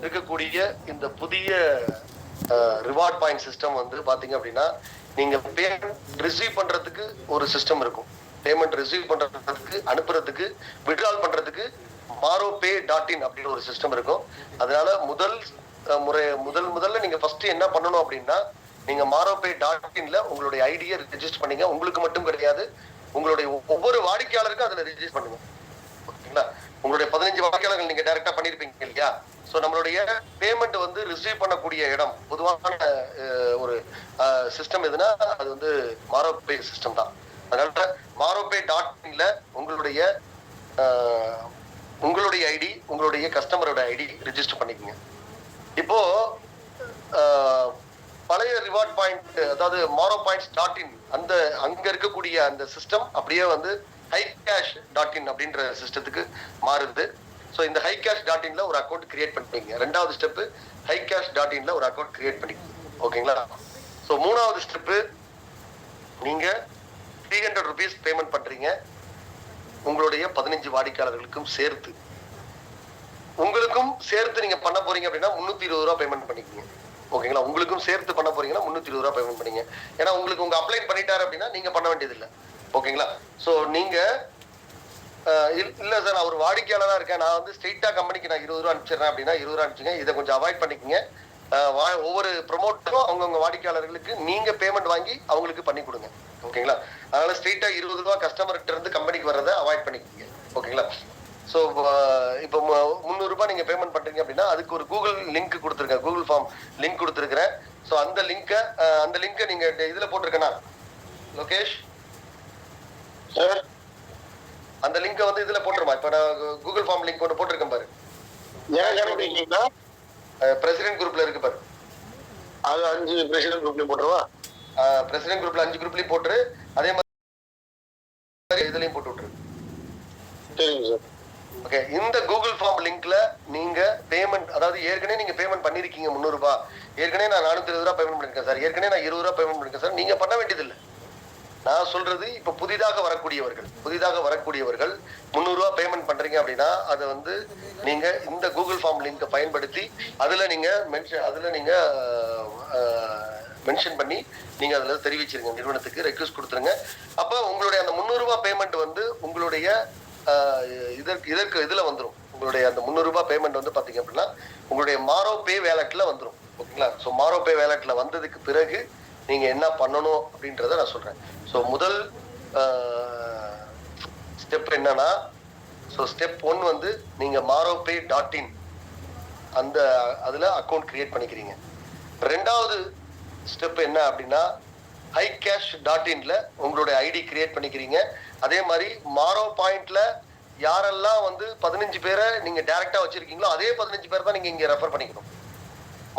இருக்கக்கூடிய இந்த புதிய ரிவார்ட் பாயிண்ட் சிஸ்டம் வந்து பாத்தீங்க அப்படின்னா, நீங்க பேமெண்ட் ரிசீவ் பண்றதுக்கு ஒரு சிஸ்டம் இருக்கும். பேமெண்ட் ரிசீவ் பண்றதுக்கு, அனுப்புறதுக்கு, விட்ரால் பண்றதுக்கு MaroPay.in அப்படின்னு ஒரு சிஸ்டம் இருக்கும். அதனால முதல்ல நீங்க ஃபர்ஸ்ட் என்ன பண்ணணும் அப்படின்னா, நீங்க MaroPay.inல உங்களுடைய ஐடியை ரெஜிஸ்டர் பண்ணீங்க. உங்களுக்கு மட்டும் கிடையாது, உங்களுடைய ஒவ்வொரு வாடிக்கையாளருக்கும் அதுல ரெஜிஸ்டர் பண்ணுங்க. ஓகேங்களா? உங்களுடைய 15 வாடிக்கையாளர்கள் நீங்க டைரக்டா பண்ணிருப்பீங்க இல்லையா? சோ நம்மளுடைய பேமெண்ட் வந்து ரிசீவ் பண்ணக்கூடிய இடம் பொதுவான ஒரு சிஸ்டம் எதுனா அது வந்து MaroPay சிஸ்டம் தான். அதனால MaroPay.inல உங்களுடைய ஐடி, உங்களுடைய கஸ்டமரோட ஐடி ரெஜிஸ்டர் பண்ணிக்கோங்க. இப்போ பழைய ரிவார்ட் பாயிண்ட், அதாவது MaroPoints.in அங்க இருக்கக்கூடிய அந்த சிஸ்டம் அப்படியே வந்து HiCash.in அப்படின்ற சிஸ்டத்துக்கு மாறுது. ஸோ இந்த HiCash.inல ஒரு அக்கௌண்ட் கிரியேட் பண்ணிக்கங்க. ரெண்டாவது ஸ்டெப்பு HiCash.inல ஒரு அக்கௌண்ட் கிரியேட் பண்ணிக்கங்க. ஓகேங்களா? ஸோ மூணாவது ஸ்டெப்பு, நீங்க 300 rupees பேமெண்ட் பண்றீங்க உங்களுடைய 15 வாடிக்கையாளர்களுக்கும் சேர்த்து. உங்களுக்கும் சேர்த்து நீங்க பண்ண போறீங்க அப்படின்னா 320 ரூபாய் பேமெண்ட் பண்ணிக்கோங்க. ஓகேங்களா? உங்களுக்கும் சேர்த்து பண்ண போறீங்கன்னா 320 ரூபாய் பேமெண்ட் பண்ணீங்க. ஏன்னா உங்களுக்கு உங்க அப்ளை பண்ணிட்டாரு அப்படின்னா நீங்க பண்ண வேண்டியது இல்லை. ஓகேங்களா? ஸோ நீங்க இல்ல சார் நான் ஒரு வாடிக்கையாளரா இருக்கேன், நான் வந்து ஸ்ட்ரெயிட்டா கம்பெனிக்கு நான் 20 ரூபா அனுப்பிச்சிடுறேன் அப்படின்னா 20 ரூபா அனுப்பிச்சுங்க. இதை கொஞ்சம் அவாய்ட் பண்ணிக்கோங்க. ஒவ்வொரு ப்ரொமோட்டரும் அவங்கவுங்க வாடிக்கையாளர்களுக்கு நீங்க பேமெண்ட் வாங்கி அவங்களுக்கு பண்ணி கொடுங்க. ஓகேங்களா? அதனால ஸ்ட்ரெயிட்டா 20 ரூபா கஸ்டமர்கிட்ட இருந்து கம்பெனிக்கு வர்றதை அவாய்ட் பண்ணிக்கோங்க. ஓகேங்களா? ஸோ இப்போ 300 ரூபாய் நீங்க பேமெண்ட் பண்றீங்க அப்படின்னா அதுக்கு ஒரு கூகுள் லிங்க் கொடுத்துருக்கேன், கூகுள் ஃபார்ம் லிங்க் கொடுத்துருக்கிறேன். ஸோ அந்த லிங்கை நீங்க இதுல போட்டிருக்கேனா லோகேஷ்? அந்த லிங்கை வந்து இதுல போட்டுருமா? இப்ப நான் கூகுள் ஃபார்ம் லிங்க் ஒன்று போட்டிருக்கேன் பாரு, பிரசிடென்ட் குரூப்ல இருக்கு பாரு. அது 5 பிரசிடென்ட் குரூப்லயும் போட்டுருவா. பிரசிடென்ட் குரூப்ல 5 குரூப்லயும் போட்டுரு, அதே மாதிரி இதுலயும் போட்டு விட்டுரு. சரிங்க சார். ஓகே, இந்த கூகுள் ஃபார்ம் லிங்க்ல நீங்க பேமெண்ட், அதாவது ஏற்கனவே நீங்க பேமெண்ட் பண்ணிருக்கீங்க 300 ரூபாய், ஏற்கனவே நான் 420 ரூபாய் பேமெண்ட் பண்ணிருக்கேன் சார், ஏற்கனவே நான் 20 ரூபாய் பேமெண்ட் பண்ணிருக்கேன் சார், நீங்க பண்ண வேண்டியது இல்லை. நான் சொல்றது இப்ப புதிதாக வரக்கூடியவர்கள் 300 ரூபாய் பேமெண்ட் பண்றீங்க அப்படின்னா அதை வந்து நீங்க இந்த கூகுள் ஃபார்ம் லிங்கை பயன்படுத்தி அதுல நீங்க மென்ஷன் பண்ணி நீங்க அதுல தெரிவிச்சிருங்க, நிறுவனத்துக்கு ரெக்வெஸ்ட் கொடுத்துருங்க. அப்ப உங்களுடைய அந்த 300 ரூபாய் பேமெண்ட் வந்து உங்களுடைய இதுல வந்துடும். உங்களுடைய அந்த 300 ரூபாய் பேமெண்ட் வந்து பாத்தீங்க அப்படின்னா உங்களுடைய MaroPay வேலட்ல வந்துடும். ஓகேங்களா? ஸோ MaroPay வேலட்ல வந்ததுக்கு பிறகு நீங்க என்ன பண்ணணும் அப்படின்றத நான் சொல்றேன். ஸோ முதல் ஸ்டெப் என்னன்னா, ஸோ ஸ்டெப் 1 வந்து நீங்க MaroPay.in அதுல அக்கௌண்ட் கிரியேட் பண்ணிக்கிறீங்க. ரெண்டாவது ஸ்டெப் என்ன அப்படின்னா HiCash.inல உங்களுடைய ஐடி கிரியேட் பண்ணிக்கிறீங்க. அதே மாதிரி MaroPointல யாரெல்லாம் வந்து 15 பேரை நீங்க டைரக்டா வச்சிருக்கீங்களோ அதே 15 பேர் தான் நீங்க இங்க ரெஃபர் பண்ணிக்கணும்.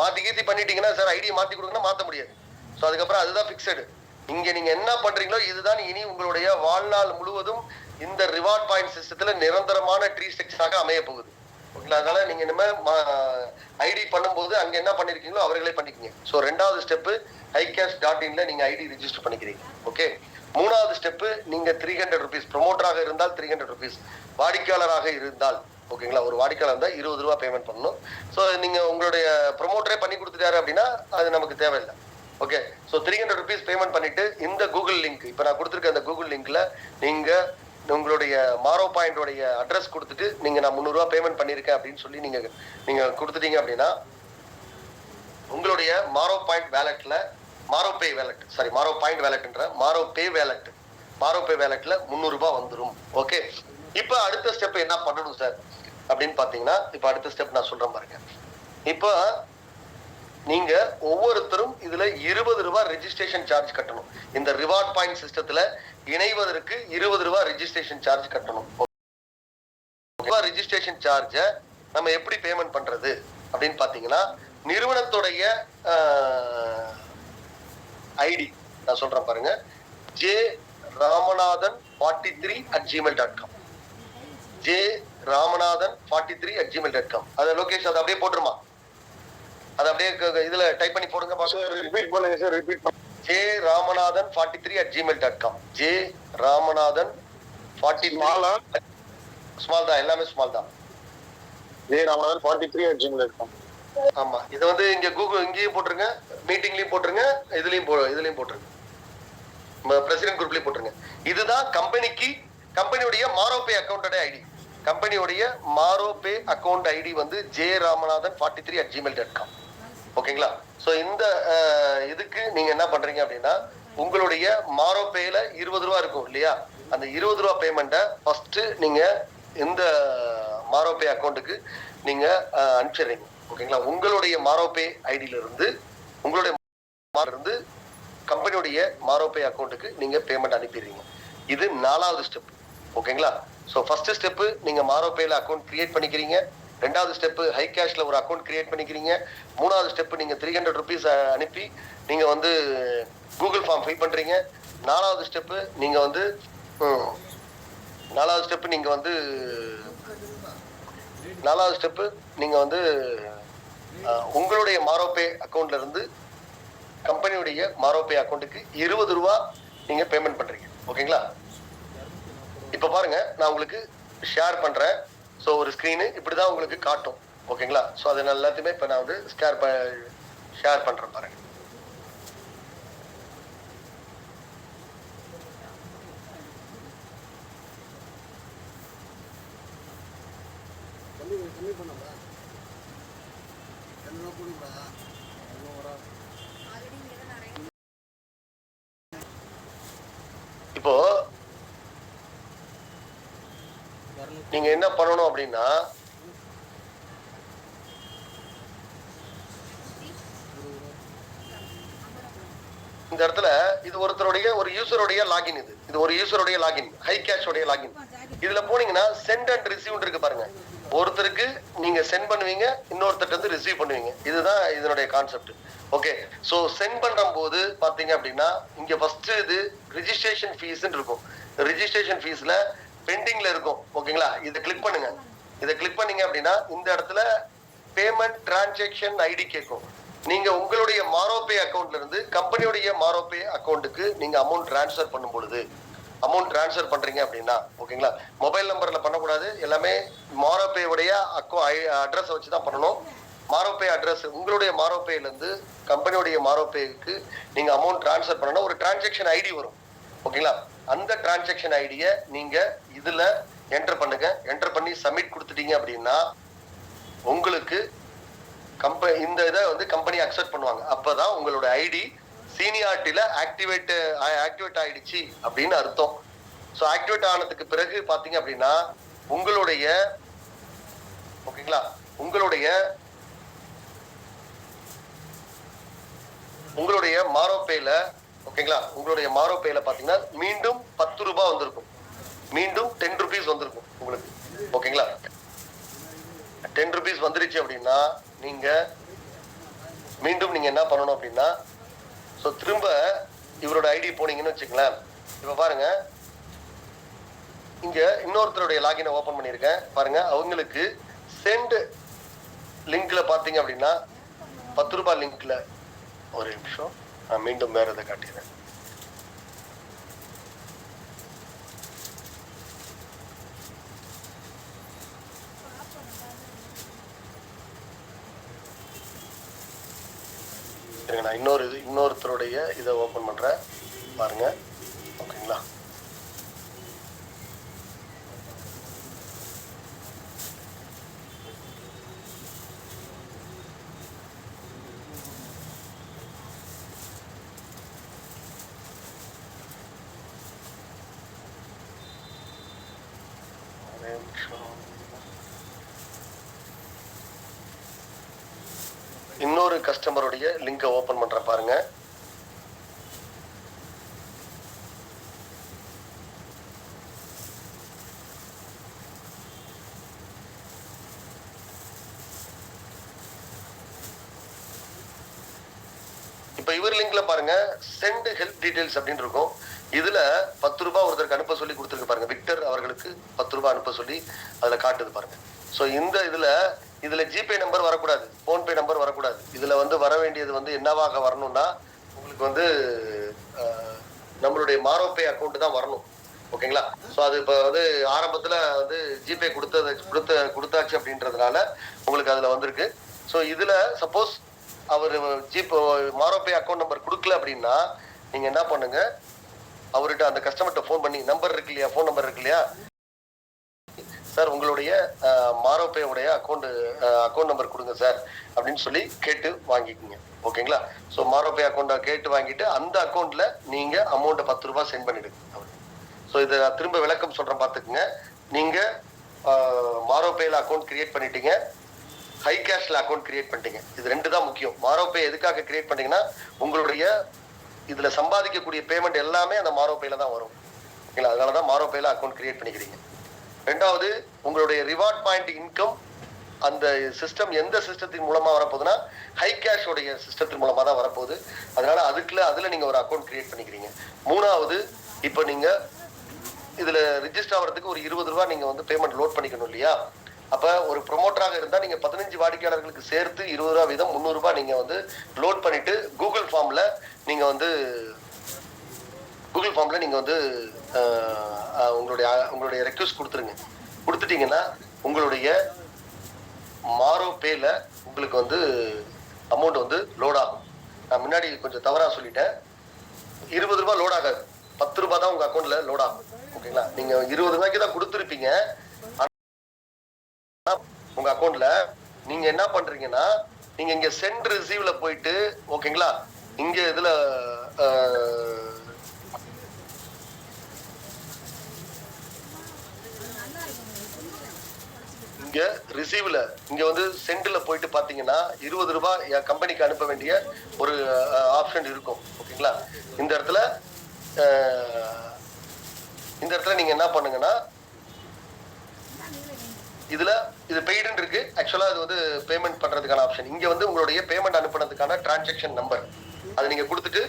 மாத்தி பண்ணிட்டீங்கன்னா சார் ஐடியை மாத்தி கொடுங்கன்னா மாத்த முடியாது. ஸோ அதுக்கப்புறம் அதுதான் பிக்சடு. இங்க நீங்க என்ன பண்றீங்களோ இதுதான் இனி உங்களுடைய வாழ்நாள் முழுவதும் இந்த ரிவார்ட் பாயிண்ட் சிஸ்டத்துல நிரந்தரமான ட்ரீ ஸ்ட்ரக்சராக அமைய போகுது. ஓகேங்களா? அதனால நீங்க இனிமே ஐடி பண்ணும்போது அங்க என்ன பண்ணிருக்கீங்களோ அவர்களே பண்ணிக்கீங்க. ஸோ ரெண்டாவது ஸ்டெப்பு HiCash.inல நீங்க ஐடி ரெஜிஸ்டர் பண்ணிக்கிறீங்க. ஓகே. மூணாவது ஸ்டெப்பு, நீங்க 300 rupees ப்ரொமோட்டராக இருந்தால் 300 rupees, வாடிக்கையாளராக இருந்தால், ஓகேங்களா, ஒரு வாடிக்கையாளர் இருந்தால் 20 ரூபாய் பேமெண்ட் பண்ணணும். ஸோ நீங்க உங்களுடைய ப்ரொமோட்டரே பண்ணி கொடுத்துட்டாரு அப்படின்னா அது நமக்கு தேவையில்லை. ஓகே. ஸோ 300 rupees பேமெண்ட் பண்ணிட்டு இந்த கூகுள் லிங்க், இப்போ நான் கொடுத்துருக்க அந்த கூகுள் லிங்க்ல நீங்க உங்களுடைய MaroPoint அட்ரஸ் கொடுத்துட்டு நீங்க நான் 300 ரூபாய் பேமெண்ட் பண்ணிருக்கேன் அப்படின்னு சொல்லி நீங்க கொடுத்துட்டீங்க அப்படின்னா உங்களுடைய MaroPoint வேலட்ல MaroPay வேலட்ன்ற MaroPay வேலட்ல 300 ரூபாய் வந்துடும். ஓகே. இப்ப அடுத்த ஸ்டெப் என்ன பண்ணணும் சார் அப்படின்னு பாத்தீங்கன்னா, இப்ப அடுத்த ஸ்டெப் நான் சொல்றேன் பாருங்க. இப்ப நீங்க ஒவ்வொருத்தரும் இதுல 20 ரூபாய் ரெஜிஸ்ட்ரேஷன் சார்ஜ் கட்டணும். இந்த ரிவார்ட் பாயிண்ட் சிஸ்டத்துல இணைவதற்கு 20 ரூபாய் ரெஜிஸ்ட்ரேஷன் சார்ஜ் கட்டணும். ரெஜிஸ்ட்ரேஷன் சார்ஜ நம்ம எப்படி பேமெண்ட் பண்றது அப்படின்னு பாத்தீங்கன்னா, நிறுவனத்துடைய ஐடி நான் சொல்றேன் பாருங்க, jramanathan43@gmail.com, jramanathan43@gmail.com. அத லோகேஷ் அதை அப்படியே போட்டுருமா? அதை அப்படியே இதுல டைப் பண்ணி போடுங்க. ரிப்பீட் பண்ணுங்க சார், ரிப்பீட் பண்ணுங்க. jramanathan43@gmail.com, jramanathan43 ஸ்மால் தான், எல்லாமே ஸ்மால் தான். jramanathan43@gmail.com. ஆமா, இதை வந்து இங்க கூகுள் இங்கேயும் போட்டுருங்க, மீட்டிங்லயும் போட்டுருங்க, இதுலயும் போட்டுருங்க, பிரசிடென்ட் குரூப்லயும் போட்டுருங்க. இதுதான் கம்பெனியுடைய மாரோபே அக்கௌண்டோட ஐடி. கம்பெனியுடைய மாரோபே அக்கௌண்ட் ஐடி வந்து jramanathan43@gmail.com. ஓகேங்களா? சோ இந்த இதுக்கு நீங்க என்ன பண்றீங்க அப்படின்னா, உங்களுடைய மாரோபேல 20 ரூபா இருக்கும் இல்லையா, அந்த 20 ரூபா பேமெண்ட்டை ஃபர்ஸ்ட் நீங்க இந்த மாரோபே அக்கௌண்ட்டுக்கு நீங்க அனுப்பிச்சிடுறீங்க. ஓகேங்களா? உங்களுடைய மாரோபே ஐடியில இருந்து கம்பெனியுடைய மாரோபே அக்கௌண்ட்டுக்கு நீங்க பேமெண்ட் அனுப்பிடுறீங்க. இது 4வது ஸ்டெப். ஓகேங்களா? சோ ஃபர்ஸ்ட் ஸ்டெப் நீங்க மாரோபேல அக்கௌண்ட் கிரியேட் பண்ணிக்கிறீங்க. 2வது ஸ்டெப் ஹை கேஷ்ல ஒரு அக்கௌண்ட் கிரியேட் பண்ணிக்கிறீங்க. 3வது ஸ்டெப் நீங்க 300 rupees அனுப்பி நீங்க வந்து கூகுள் ஃபார்ம் ஃபில் பண்றீங்க. 4வது ஸ்டெப் நீங்க வந்து உங்களுடைய மாரோபே அக்கௌண்ட்ல இருந்து கம்பெனியுடைய மாரோபே அக்கௌண்ட்டுக்கு 20 ரூபா நீங்க பேமெண்ட் பண்றீங்க. ஓகேங்களா? இப்ப பாருங்க, நான் உங்களுக்கு ஷேர் பண்றேன். சோ ஒரு ஸ்கிரீன் இப்படிதான் உங்களுக்கு காட்டும். ஓகேங்களா? சோ அது எல்லாத்தையுமே இப்ப நான் வந்து ஷேர் பண்றேன் பாருங்க. இப்போ நீங்க என்ன பண்ணணும் அப்படின்னா, இந்த இடத்துல இது ஒரு யூசருடைய லாகின், இது ஒரு யூசருடைய லாகின், ஹை கேஷ் உடைய லாகின். இதுல போனீங்கன்னா சென்ட் அண்ட் ரிசீவ் இருக்கு பாருங்க. ஒருத்தருக்கு நீங்க சென்ட் பண்ணுவீங்க, இன்னொருத்தர் வந்து ரிசீவ் பண்ணுவீங்க. இதுதான் இதனுடைய கான்செப்ட். ஓகே, சோ சென்ட் பண்ற போது பாத்தீங்க அப்படின்னா, இங்க ஃபர்ஸ்ட் இது ரிஜிஸ்ட்ரேஷன் ஃபீஸ் இருக்கும். ரிஜிஸ்ட்ரேஷன் ஃபீஸ்ல பெண்டிங்ல இருக்கும். ஓகேங்களா? இதை கிளிக் பண்ணுங்க. இதை கிளிக் பண்ணீங்க அப்படின்னா இந்த இடத்துல பேமெண்ட் டிரான்சாக்ஷன் ஐடி கேட்கும். நீங்க உங்களுடைய மாரோபே அக்கௌண்ட்ல இருந்து கம்பெனியுடைய மாரோபே அக்கௌண்ட்டுக்கு நீங்க அமௌண்ட் டிரான்ஸ்ஃபர் பண்ணும் பொழுது, அமௌண்ட் டிரான்ஸ்ஃபர் பண்றீங்க அப்படின்னா, ஓகேங்களா, மொபைல் நம்பர்ல பண்ணக்கூடாது. எல்லாமே மாரோபே உடைய அட்ரஸ் வச்சுதான் பண்ணணும். மாரோபே அட்ரஸ் உங்களுடைய மாரோபேல இருந்து கம்பெனியுடைய மாரோபேக்கு நீங்க அமௌண்ட் டிரான்ஸ்ஃபர் பண்ணணும். ஒரு டிரான்சாக்ஷன் ஐடி வரும். ஓகேங்களா? அந்த டிரான்சாக்ஷன் ஐடியை நீங்க இதுல என்டர் பண்ணுங்க. என்டர் பண்ணி சப்மிட் கொடுத்துட்டீங்க அப்படின்னா உங்களுக்கு இந்த இதை வந்து கம்பெனி அக்செப்ட் பண்ணுவாங்க. அப்பதான் உங்களோட ஐடி சீனியாரிட்டியில ஆக்டிவேட் ஆயிடுச்சு அப்படின்னு அர்த்தம். ஸோ ஆக்டிவேட் ஆனதுக்கு பிறகு பாத்தீங்க அப்படின்னா உங்களுடைய ஓகேங்களா உங்களுடைய மாரோபேல ஓகேங்களா உங்களுடைய மாரோபேல பாத்தீங்கன்னா மீண்டும் 10 ரூபாய் வந்திருக்கும், மீண்டும் 10 rupees வந்திருக்கும் உங்களுக்கு. ஓகேங்களா? 10 rupees வந்துருச்சு அப்படின்னா நீங்க மீண்டும் நீங்க என்ன பண்ணணும் அப்படின்னா, ஸோ திரும்ப இவரோட ஐடி போனீங்கன்னு வச்சுங்களேன். இப்ப பாருங்க, இங்க இன்னொருத்தருடைய லாகினை ஓபன் பண்ணியிருக்கேன் பாருங்க. அவங்களுக்கு சென்ட் லிங்க்ல பாத்தீங்க அப்படின்னா 10 ரூபாய் லிங்க்ல, ஒரு நிமிஷம் நான் மீண்டும் வேற எதை காட்டிடுறேன். நான் இன்னொருத்தருடைய இதை ஓபன் பண்றேன் பாருங்க. ஓகேங்களா? இன்னொரு கஸ்டமருடைய லிங்கை ஓபன் பண்ற பாருங்க. இப்ப இவர் லிங்க்ல பாருங்க, சென்ட் ஹெல்ப் டீடைல்ஸ் அப்படின்னு இருக்கும். இதுல 10 ரூபாய் ஒருத்தருக்கு அனுப்ப சொல்லி கொடுத்துருக்கு பாருங்க. விக்டர் அவர்களுக்கு 10 ரூபாய் அனுப்ப சொல்லி அதுல காட்டுது பாருங்க. சோ இந்த இதுல ஜிபே நம்பர் வரக்கூடாது, போன்பே நம்பர் வரக்கூடாது. இதுல வந்து வர வேண்டியது வந்து என்னவாக வரணும்னா உங்களுக்கு வந்து நம்மளுடைய மாரோபே அக்கௌண்ட் தான் வரணும். ஓகேங்களா? சோ அது இப்ப வந்து ஆரம்பத்துல வந்து ஜிபே கொடுத்தாச்சு அப்படின்றதுனால உங்களுக்கு அதுல வந்திருக்கு. ஸோ இதுல சப்போஸ் அவர் மாரோபே அக்கௌண்ட் நம்பர் கொடுக்கல அப்படின்னா நீங்க என்ன பண்ணுங்க, அவர்கிட்ட அந்த கஸ்டமர்கிட்ட ஃபோன் பண்ணி, நம்பர் இருக்கு இல்லையா, ஃபோன் நம்பர் இருக்கு இல்லையா, சார் உங்களுடைய மாரோபேவுடைய அக்கௌண்ட் நம்பர் கொடுங்க சார் அப்படின்னு சொல்லி கேட்டு வாங்கிக்கோங்க. ஓகேங்களா? ஸோ மாரோபே அக்கௌண்ட்டை கேட்டு வாங்கிட்டு அந்த அக்கௌண்ட்ல நீங்க அமௌண்ட்டை 10 ரூபாய் சென்ட் பண்ணிடுங்க. ஸோ இதை திரும்ப விளக்கம் சொல்றேன் பார்த்துக்குங்க. நீங்க மாரோபேல அக்கௌண்ட் கிரியேட் பண்ணிட்டீங்க, ஹை கேஷ்ல அக்கௌண்ட் கிரியேட் பண்ணிட்டீங்க. இது ரெண்டு தான் முக்கியம். மாரோபே எதுக்காக கிரியேட் பண்ணீங்கன்னா உங்களுடைய இதுல சம்பாதிக்கக்கூடிய பேமெண்ட் எல்லாமே அந்த மாரோபேல தான் வரும். ஓகேங்களா? அதனாலதான் மாரோபேல அக்கௌண்ட் கிரியேட் பண்ணிக்கிறீங்க. ரெண்டாவது, உங்களுடைய ரிவார்ட் பாயிண்ட் இன்கம் அந்த சிஸ்டம் எந்த சிஸ்டத்தின் மூலமா வரப்போகுதுன்னா ஹை கேஷ் உடைய சிஸ்டத்தின் மூலமா தான் வரப்போகுது. அதனால அதுல நீங்க ஒரு அக்கௌண்ட் கிரியேட் பண்ணிக்கிறீங்க. மூணாவது, இப்போ நீங்க இதுல ரிஜிஸ்டர் ஆகிறதுக்கு ஒரு 20 ரூபாய் நீங்க வந்து பேமெண்ட் லோட் பண்ணிக்கணும் இல்லையா? அப்ப ஒரு ப்ரொமோட்டராக இருந்தா நீங்க 15 வாடிக்கையாளர்களுக்கு சேர்த்து 20 ரூபாய் வீதம் 300 ரூபாய் நீங்க வந்து லோட் பண்ணிட்டு கூகுள் ஃபார்ம்ல நீங்க வந்து உங்களுடைய ரெக்வஸ்ட் கொடுத்துருங்க. கொடுத்துட்டீங்கன்னா உங்களுடைய மாரோபேல உங்களுக்கு வந்து அமௌண்ட் வந்து லோட் ஆகும். நான் முன்னாடி கொஞ்சம் தவறா சொல்லிட்டேன். 20 ரூபாய் லோட் ஆகாது, 10 ரூபாய் தான் உங்க அக்கௌண்ட்ல லோட் ஆகும். ஓகேங்களா? நீங்க 20 ரூபாய்க்கு தான் கொடுத்துருப்பீங்க. உங்க அக்கௌண்ட்ல நீங்க என்ன பண்றீங்கன்னா, நீங்க இங்க சென்ட் ரிசீவ்ல போயிட்டு, ஓகேங்களா, இங்க இதுல இங்க ரிசீவ்ல இங்க வந்து சென்ட்ல போயிட்டு பாத்தீங்கன்னா 20 ரூபாய் கம்பெனிக்கு அனுப்ப வேண்டிய ஒரு ஆப்ஷன் இருக்கும். ஓகேங்களா? இந்த இடத்துல நீங்க என்ன பண்ணுங்கன்னா, இது பெய்டுன்னு இருக்கு. ஆக்சுவலா இது வந்து பேமெண்ட் பண்றதுக்கான ஆப்ஷன். இங்க வந்து உங்களுடைய பேமெண்ட் அனுப்புறதுக்கான டிரான்சாக்ஷன் நம்பர் அது நீங்க கொடுத்துட்டு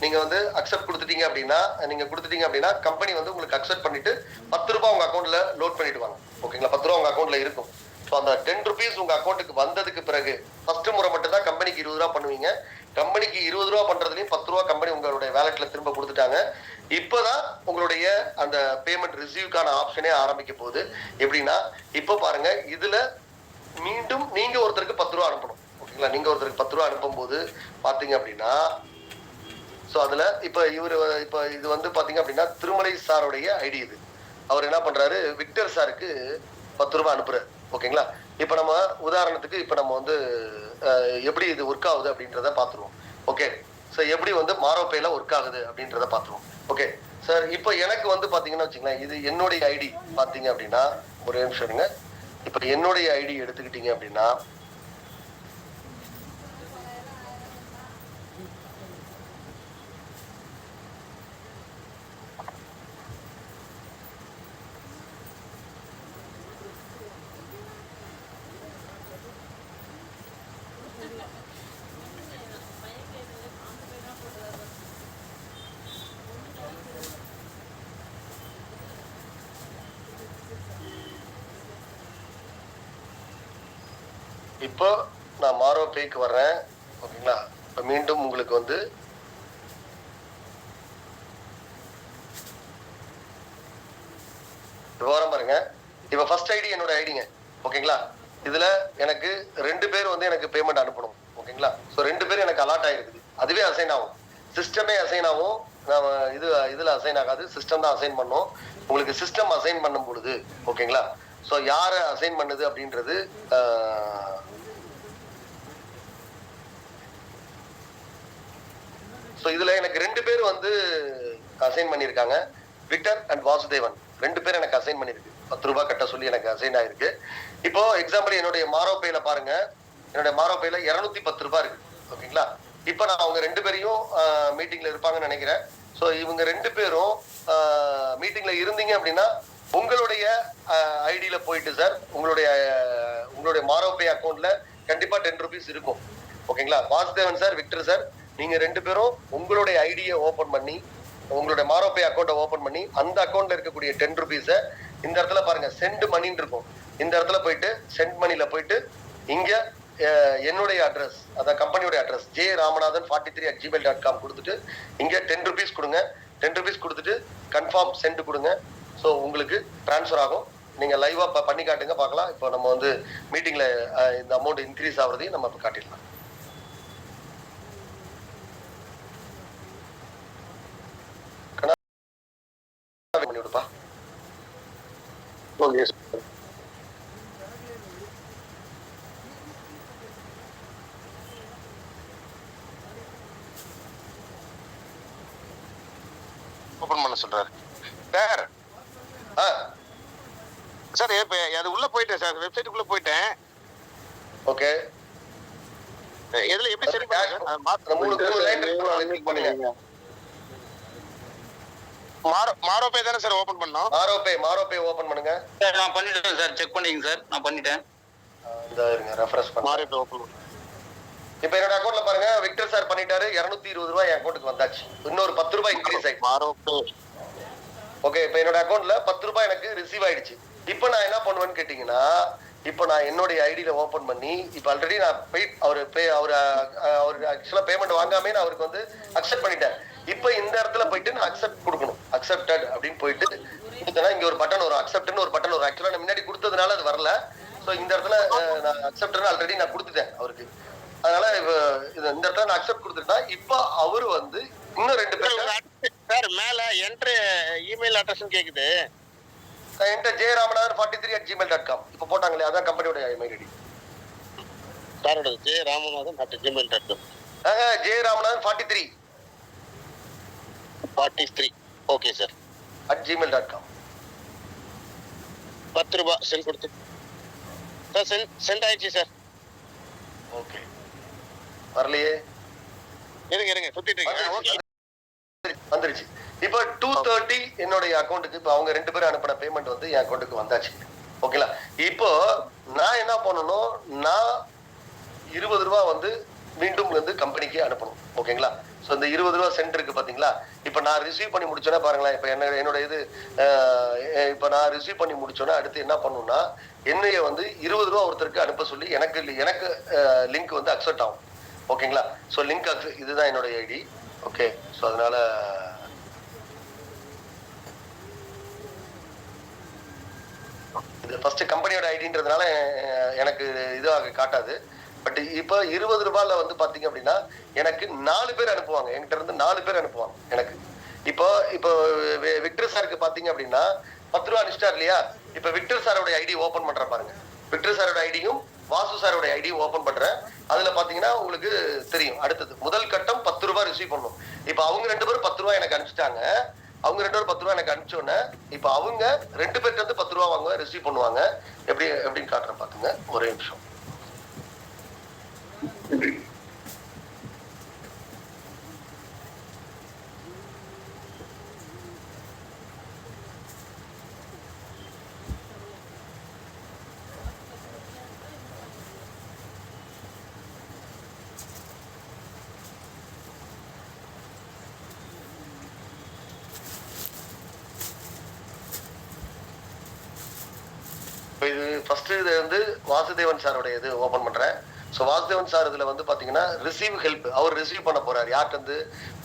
நீங்க வந்து அக்செப்ட் கொடுத்துட்டீங்க அப்படின்னா கம்பெனி வந்து உங்களுக்கு அக்செப்ட் பண்ணிட்டு 10 ரூபாய் உங்க அக்கௌண்ட்ல லோட் பண்ணிடுவாங்க. ஓகேங்களா? 10 ரூபாய் உங்க அக்கௌண்ட்ல இருக்கும். ஸோ அந்த 10 ருபீஸ் உங்க அக்கௌண்ட்டுக்கு வந்ததுக்கு பிறகு ஃபர்ஸ்ட் முறை மட்டும் தான் கம்பெனிக்கு 20 ரூபாய் பண்ணுவீங்க. கம்பெனிக்கு 20 ரூபாய் பண்றதுலயும் 10 ரூபாய் கம்பெனி உங்களுடைய வேலட்ல திரும்ப கொடுத்துட்டாங்க. இப்பதான் உங்களுடைய அந்த பேமெண்ட் ரிசீவ்க்கான ஆப்ஷனே ஆரம்பிக்க போகுது. எப்படின்னா, இப்போ பாருங்க, இதுல மீண்டும் நீங்க ஒருத்தருக்கு 10 ரூபாய் அனுப்பணும். ஓகேங்களா? நீங்க ஒருத்தருக்கு 10 ரூபாய் அனுப்பும் போது பாத்தீங்க அப்படின்னா, ஸோ அதுல இப்ப இது வந்து பாத்தீங்க அப்படின்னா திருமலை சாருடைய ஐடி. இது அவர் என்ன பண்றாரு, விக்டர் சாருக்கு 10 ரூபாய் அனுப்புறாரு. ஓகேங்களா? இப்ப நம்ம உதாரணத்துக்கு இப்ப நம்ம வந்து எப்படி இது ஒர்க் ஆகுது அப்படின்றத பாத்துருவோம். ஓகே, ஸோ எப்படி வந்து மாரோபேல ஒர்க் ஆகுது அப்படின்றத பாத்துருவோம். ஓகே சார், இப்போ எனக்கு வந்து பாத்தீங்கன்னா வச்சுங்களேன், இது என்னுடைய ஐடி பாத்தீங்க அப்படின்னா, ஒரு நிமிஷம் இருங்க. இப்ப என்னுடைய ஐடி எடுத்துக்கிட்டீங்க அப்படின்னா, இப்போ நான் மாரோபேக்கு வர்றேன். ஓகேங்களா? இப்போ மீண்டும் உங்களுக்கு வந்து விவரம் பாருங்க. இப்போ ஃபர்ஸ்ட் ஐடி என்னோட ஐடிங்க. ஓகேங்களா? இதுல எனக்கு 2 பேர் வந்து எனக்கு பேமெண்ட் அனுப்பணும். ஓகேங்களா? ஸோ 2 பேர் எனக்கு அலாட் ஆயிருக்குது. அதுவே அசைன் ஆகும், சிஸ்டமே அசைன் ஆகும். நம்ம இதுல அசைன் ஆகாது, சிஸ்டம் தான் அசைன் பண்ணும். உங்களுக்கு சிஸ்டம் அசைன் பண்ணும் பொழுது, ஓகேங்களா, ஸோ யாரை அசைன் பண்ணுது அப்படின்றது ஸோ இதுல எனக்கு 2 பேர் வந்து அசைன் பண்ணியிருக்காங்க. விக்டர் அண்ட் வாசுதேவன் 2 பேர் எனக்கு அசைன் பண்ணிருக்கு. 10 ரூபாய் கட்ட சொல்லி எனக்கு அசைன் ஆயிருக்கு. இப்போ எக்ஸாம்பிள் என்னுடைய மாரோபேல பாருங்க, என்னுடைய மாரோபேல 210 ரூபாய் இருக்கு. ஓகேங்களா? இப்போ நான் அவங்க 2 பேரையும் மீட்டிங்ல இருப்பாங்கன்னு நினைக்கிறேன். ஸோ இவங்க 2 பேரும் மீட்டிங்ல இருந்தீங்க அப்படின்னா உங்களுடைய ஐடியில போயிட்டு சார், உங்களுடைய மாரோபே அக்கௌண்ட்ல கண்டிப்பா 10 ருபீஸ் இருக்கும். ஓகேங்களா? வாசுதேவன் சார், விக்டர் சார், நீங்க 2 பேரும் உங்களுடைய ஐடியை ஓபன் பண்ணி, உங்களுடைய மாரோபே அக்கௌண்ட்டை ஓபன் பண்ணி, அந்த அக்கௌண்ட்ல இருக்கக்கூடிய 10 ருபீஸை இந்த இடத்துல பாருங்க, சென்ட் மணின்னு இருக்கும். இந்த இடத்துல போயிட்டு சென்ட் மணில போயிட்டு இங்க என்னுடைய அட்ரஸ், அதான் கம்பெனியோட அட்ரஸ் jramanathan43@gmail.com கொடுத்துட்டு இங்க 10 ருபீஸ் கொடுங்க. 10 ருபீஸ் கொடுத்துட்டு கன்ஃபார்ம் சென்ட் கொடுங்க. ஸோ உங்களுக்கு டிரான்ஸ்ஃபர் ஆகும். நீங்க லைவா பண்ணி காட்டுங்க பார்க்கலாம். இப்போ நம்ம வந்து மீட்டிங்ல இந்த அமௌண்ட் இன்க்ரீஸ் ஆகுறதையும் நம்ம இப்போ காட்டிடலாம். பண்ணி விடுப்பா. Okay sir. ஓபன் பண்ண சொல்றாரு சார். சார் இப்ப அது உள்ள போயிட்டேன் சார், வெப்சைட்டுக்குள்ள போயிட்டேன். ஓகே, எதுல எப்படி சரி பண்ணுங்க. மாரோபே தானே சார் ஓபன் பண்ணோம்? மாரோபே ஓபன் பண்ணுங்க சார். நான் பண்ணிட்டேன் சார், செக் பண்ணிங்க சார், நான் பண்ணிட்டேன். இந்த இருங்க, ரெஃப்ரெஷ் பண்ணி மாரோபே ஓபன் பண்ணு. இப்போ என்னோட அக்கௌண்ட்ல பாருங்க, விக்டர் சார் பண்ணிட்டாரு. 220 ரூபாய் என் அக்கௌண்ட்டுக்கு வந்தாச்சு. இன்னொரு 10 ரூபாய் இன்க்ரீஸ் ஆயிடுச்சு. மாரோபே. ஓகே, இப்போ என்னோட அக்கௌண்ட்ல 10 ரூபாய் எனக்கு ரிசீவ் ஆயிடுச்சு. இப்போ நான் என்ன பண்ணுவேன்னு கேட்டீங்கன்னா, இப்போ நான் என்னுடைய ஐடியில ஓபன் பண்ணி, இப்போ ஆல்ரெடி நான் அவர் ஆக்சுவலா பேமெண்ட் வாங்காமே நான் அவருக்கு வந்து அக்செப்ட் பண்ணிட்டேன். இப்போ இந்த இடத்துல போயிட்டு நான் அக்செப்ட் கொடுக்கணும். அக்செப்டட் அப்படின்னு போயிட்டு இங்க ஒரு பட்டன் வரும், அக்செப்ட்னு ஒரு பட்டன் வரும். ஆக்சுவலா நான் முன்னாடி கொடுத்ததுனால அது வரல. ஸோ இந்த இடத்துல நான் அக்செப்ட்னு ஆல்ரெடி நான் கொடுத்துட்டேன் அவருக்கு. அதனால இந்த இடத்துல நான் அக்செப்ட் கொடுத்துட்டேன். இப்போ அவரு வந்து இன்னும் 2 பேர் சார் மேல என்ட்ரு இமெயில் அட்ரஸ் கேக்குது. என்கிட்ட jramanathan43@gmail.com இப்போ போட்டாங்களே, அதான் கம்பெனியோட இமெயில் ஐடி. சாரோட jramanathan@gmail.com. jramanathan43 43. Okay sir. @gmail.com. 10 ரூபாய் சென்ட் கொடுத்து சார் சென்ட் ஆயிடுச்சு சார். ஓகே, வரலையே. இருங்க சுத்திட்டு இருக்கேன். ஓகே வந்துருச்சு. இப்போ 230 என்னுடைய அக்கௌண்ட்டுக்கு, இப்போ அவங்க 2 பேரும் அனுப்பின பேமெண்ட் வந்து என் அக்கௌண்ட்டுக்கு வந்தாச்சு. ஓகேங்களா? இப்போ நான் என்ன பண்ணணும், நான் 20 ரூபாய் வந்து மீண்டும் வந்து கம்பெனிக்கு அனுப்பணும். ஓகேங்களா? ஸோ இந்த 20 ரூபாய் சென்ட் இருக்கு பாத்தீங்களா? இப்போ நான் ரிசீவ் பண்ணி முடிச்சோன்னா பாருங்களேன், இப்போ என்னோட இது இப்போ நான் ரிசீவ் பண்ணி முடிச்சோன்னா அடுத்து என்ன பண்ணணும்னா, என்னைய வந்து 20 ரூபாய் ஒருத்தருக்கு அனுப்ப சொல்லி எனக்கு லிங்க் வந்து அக்செப்ட் ஆகும். ஓகேங்களா? ஸோ லிங்க் இதுதான் என்னோட ஐடி. ஓகே, ஸோ அதனால இது ஃபர்ஸ்ட் கம்பெனியோட ஐடின்றதுனால எனக்கு இதுவாக காட்டாது. பட் இப்போ 20 ரூபாயில வந்து பாத்தீங்க அப்படின்னா எனக்கு 4 பேர் அனுப்புவாங்க. என்கிட்ட இருந்து 4 பேர் அனுப்புவாங்க எனக்கு. இப்போ விக்டர் சாருக்கு பாத்தீங்க அப்படின்னா 10 ரூபாய் அனுப்பிச்சிட்டார் இல்லையா? இப்போ விக்டர் சாரோட ஐடி ஓபன் பண்றேன் பாருங்க. விக்டர் சாரோட ஐடியும் வாசு சாரோட ஐடியும் ஓபன் பண்றேன். அதுல பாத்தீங்கன்னா உங்களுக்கு தெரியும், அடுத்தது முதல் கட்டம் 10 ரூபாய் ரிசீவ் பண்ணும். இப்போ அவங்க 2 பேரும் 10 ரூபாய் எனக்கு அனுப்பிச்சிட்டாங்க. அவங்க 2 பேரும் 10 ரூபாய் எனக்கு அனுப்பிச்சோன்னே இப்போ அவங்க 2 பேர்ட்ட இருந்து 10 ரூபாய் வாங்குவாங்க, ரிசீவ் பண்ணுவாங்க. எப்படின்னு காட்டுறேன் பாத்துங்க, ஒரே நிமிஷம். இது ஃபர்ஸ்ட் இது வந்து வாசுதேவன் சாரோட இது ஓபன் பண்றேன். ஸோ வாசுதேவன் சார் இதுல வந்து பாத்தீங்கன்னா ரிசீவ் ஹெல்ப் அவர் ரிசீவ் பண்ண போறாரு. யார்கிட்ட வந்து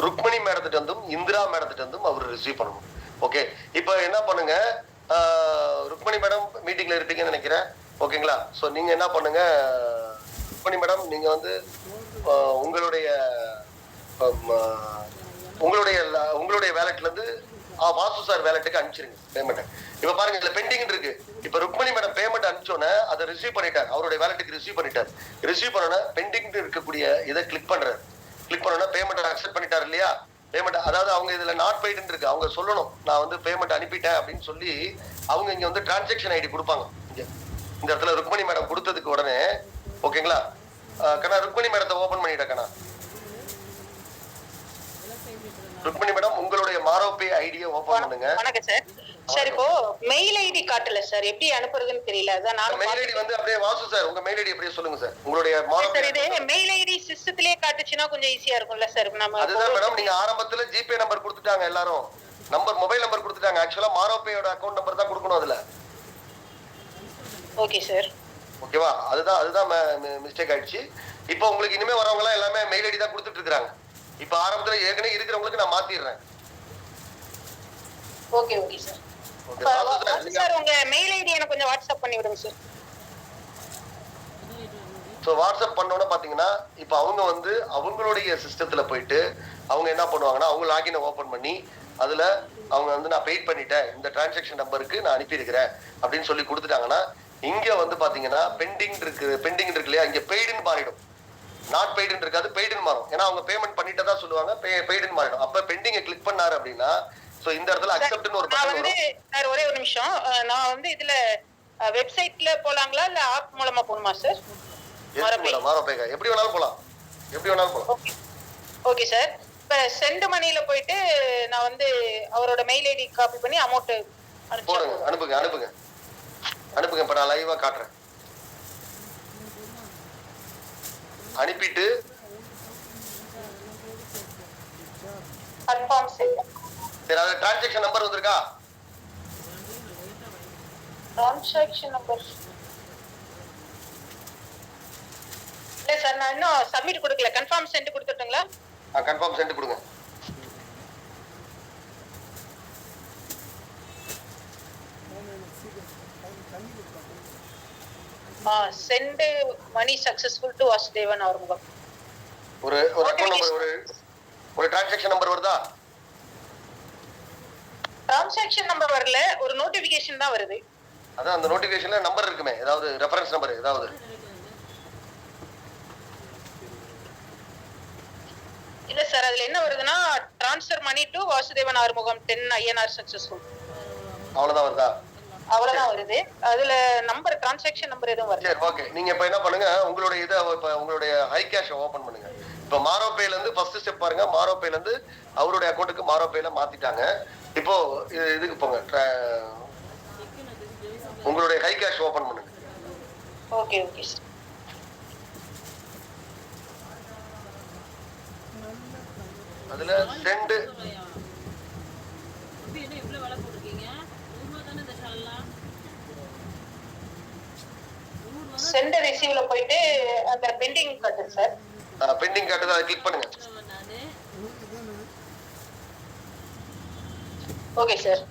ருக்மணி மேடத்திட்ட இருந்தும் இந்திரா மேடத்திட்ட இருந்தும் அவர் ரிசீவ் பண்ணணும். ஓகே, இப்போ என்ன பண்ணுங்க, ருக்மணி மேடம் மீட்டிங்ல இருப்பீங்கன்னு நினைக்கிறேன். ஓகேங்களா? ஸோ நீங்க என்ன பண்ணுங்க, ருக்மணி மேடம் நீங்க வந்து உங்களுடைய வேலட்ல இருந்து வாசு சார் வேலட்டுக்கு அனுப்பிச்சிருங்க பேமெண்ட். இப்ப பாருங்க இதுல பெண்டிங் இருக்கு. இப்ப ருக்மணி மேடம் பேமெண்ட் அனுப்பிச்சோன்னே அதை ரிசீவ் பண்ணிட்டார், அவருடைய வேலட்டுக்கு ரிசீவ் பண்ணிட்டார். ரிசீவ் பண்ணோன்னா பெண்டிங் இருக்கக்கூடிய இதை கிளிக் பண்றாரு. கிளிக் பண்ணோன்னா பேமெண்ட் அக்செப்ட் பண்ணிட்டார் இல்லையா? பேமெண்ட் அதாவது அவங்க இதுல நாட் பெய்டுன்னு இருக்கு, அவங்க சொல்லணும் நான் வந்து பேமெண்ட் அனுப்பிட்டேன் அப்படின்னு சொல்லி அவங்க இங்க வந்து டிரான்சாக்ஷன் ஐடி கொடுப்பாங்க. இந்த இடத்துல ருக்மணி மேடம் கொடுத்ததுக்கு உடனே ஓகேங்களா கண்ணா, ருக்மணி மேடத்தை ஓபன் பண்ணிட்டேன் கண்ணா. ருக்மணி மேடம் உங்களுடைய மாரோபே ஐடியை ஓபன் பண்ணுங்க. வணக்கம் சார். சார் இப்போ மெயில் ஐடி காட்டல சார், எப்படி அனுப்புறதுன்னு தெரியல. அதான் நான் மெயில் ஐடி வந்து அப்படியே வாசு சார் உங்க மெயில் ஐடி அப்படியே சொல்லுங்க சார். உங்களுடைய மாரோபே சார் இது மெயில் ஐடி சிஸ்டத்திலே காட்டுச்சுனா கொஞ்சம் ஈஸியா இருக்கும்ல சார். நம்ம அதுதான் மேடம், நீங்க ஆரம்பத்துல ஜிபே நம்பர் கொடுத்துட்டாங்க, எல்லாரும் மொபைல் நம்பர் கொடுத்துட்டாங்க. ஆக்சுவலா மாரோபேயோட அக்கவுண்ட் நம்பர் தான் கொடுக்கணும் அதுல. Okay sir. ஓகேவா? அதுதான் மிஸ்டேக் ஆயிடுச்சு. இப்போ உங்களுக்கு இனிமே வரவங்க எல்லாம் எல்லாமே மெயில் ஐடி தான் கொடுத்துட்டு இருக்காங்க. இப்ப ஆரம்பத்துல ஏற்கனவே இருக்கிறவங்களுக்கு நான் மாத்திடுறேன். Okay sir. Okay Vasu sir sir உங்க மெயில் ஐடி எனக்கு கொஞ்சம் வாட்ஸ்அப் பண்ணி விடுங்க சார். ஸோ வாட்ஸ்அப் பண்ணோன்னு பார்த்தீங்கன்னா இப்போ அவங்க வந்து அவங்களுடைய சிஸ்டத்தில் போயிட்டு அவங்க என்ன பண்ணுவாங்கன்னா அவங்க லாகினை ஓப்பன் பண்ணி அதில் அவங்க வந்து நான் பெய்ட் பண்ணிட்டேன் இந்த டிரான்சாக்ஷன் நம்பருக்கு நான் அனுப்பியிருக்கிறேன் அப்படின்னு சொல்லி கொடுத்துட்டாங்கன்னா இங்கே வந்து பார்த்தீங்கன்னா பெண்டிங் இருக்கு இல்லையா, இங்கே பெய்டுன்னு மாறிடும். நாட் பெய்டுன்னு இருக்காது, பெய்டுன்னு மாறும். ஏன்னா அவங்க பேமெண்ட் பண்ணிட்டு தான் சொல்லுவாங்க, பெய்டுன்னு மாறிடும். அப்போ பெண்டிங்கை கிளிக் பண்ணாரு அப்படின்னா ஸோ இந்த இடத்துல அக்செப்ட்னு ஒரு நான் வந்து சார் ஒரே ஒரு நிமிஷம், நான் வந்து இதுல வெப்சைட்ல போலாங்களா இல்ல ஆப் மூலமா போகணுமா சார்? மாரோபேகா எப்படி வேணாலும் போலாம், எப்படி வேணாலும் போலாம். Okay sir. இப்ப சென்ட் மணில போயிட்டு நான் வந்து அவரோட மெயில் ஐடி காப்பி பண்ணி அமௌண்ட் போடுங்க, அனுப்புங்க அனுப்புங்க அனுப்புங்க. இப்ப நான் லைவா காட்டுறேன். அனுப்பிட்டு கன்ஃபார்ம் சென்ட். சரி, அது டிரான்சாக்ஷன் நம்பர் வந்திருக்கா? டிரான்சாக்ஷன் நம்பர் இல்ல சார், நான் இன்னும் சப்மிட் கொடுக்கல. கன்ஃபார்ம் சென்ட் கொடுத்துட்டுங்களா? கன்ஃபார்ம் சென்ட் கொடுங்க. Sent money successful to Vasudevan Arumugam. ஒரு அக்கவுண்ட் நம்பர், ஒரு டிரான்சாக்ஷன் நம்பர் வருதா? டிரான்சாக்ஷன் நம்பர் வரல, ஒரு நோட்டிபிகேஷன் தான் வருது. அதான் அந்த நோட்டிபிகேஷன்ல நம்பர் இருக்குமே, ஏதாவது ரெஃபரன்ஸ் நம்பர் ஏதாவது? இல்ல சார், அதுல என்ன வருதுன்னா transfer money to Vasudevan Arumugam 10 INR successful. அவ்வளவுதான் வருதா? அவ்வளவுதான் வருது. அதுல நம்பர் டிரான்சாக்ஷன் நம்பர் எதுவும் வரல. சரி, ஓகே. நீங்க இப்ப என்ன பண்ணுங்க, உங்களுடைய இதை இப்ப உங்களுடைய ஹை கேஷ் ஓபன் பண்ணுங்க. இப்ப மாரோபேல இருந்து ஃபர்ஸ்ட் ஸ்டெப் பாருங்க. மாரோபேல இருந்து அவருடைய அக்கௌண்ட்டுக்கு மாரோபேல மாத்திட்டாங்க. இப்போ இதுக்கு போங்க, உங்களுடைய ஹை கேஷ் ஓபன் பண்ணுங்க. Okay okay sir. அதுல சென்ட் சென்ட் ரிசீவ்ல போயிட்டு அந்த பெண்டிங் கட்டு சார். பெண்டிங் காட்டுது, அதை கிளிக் பண்ணுங்க. Okay sir.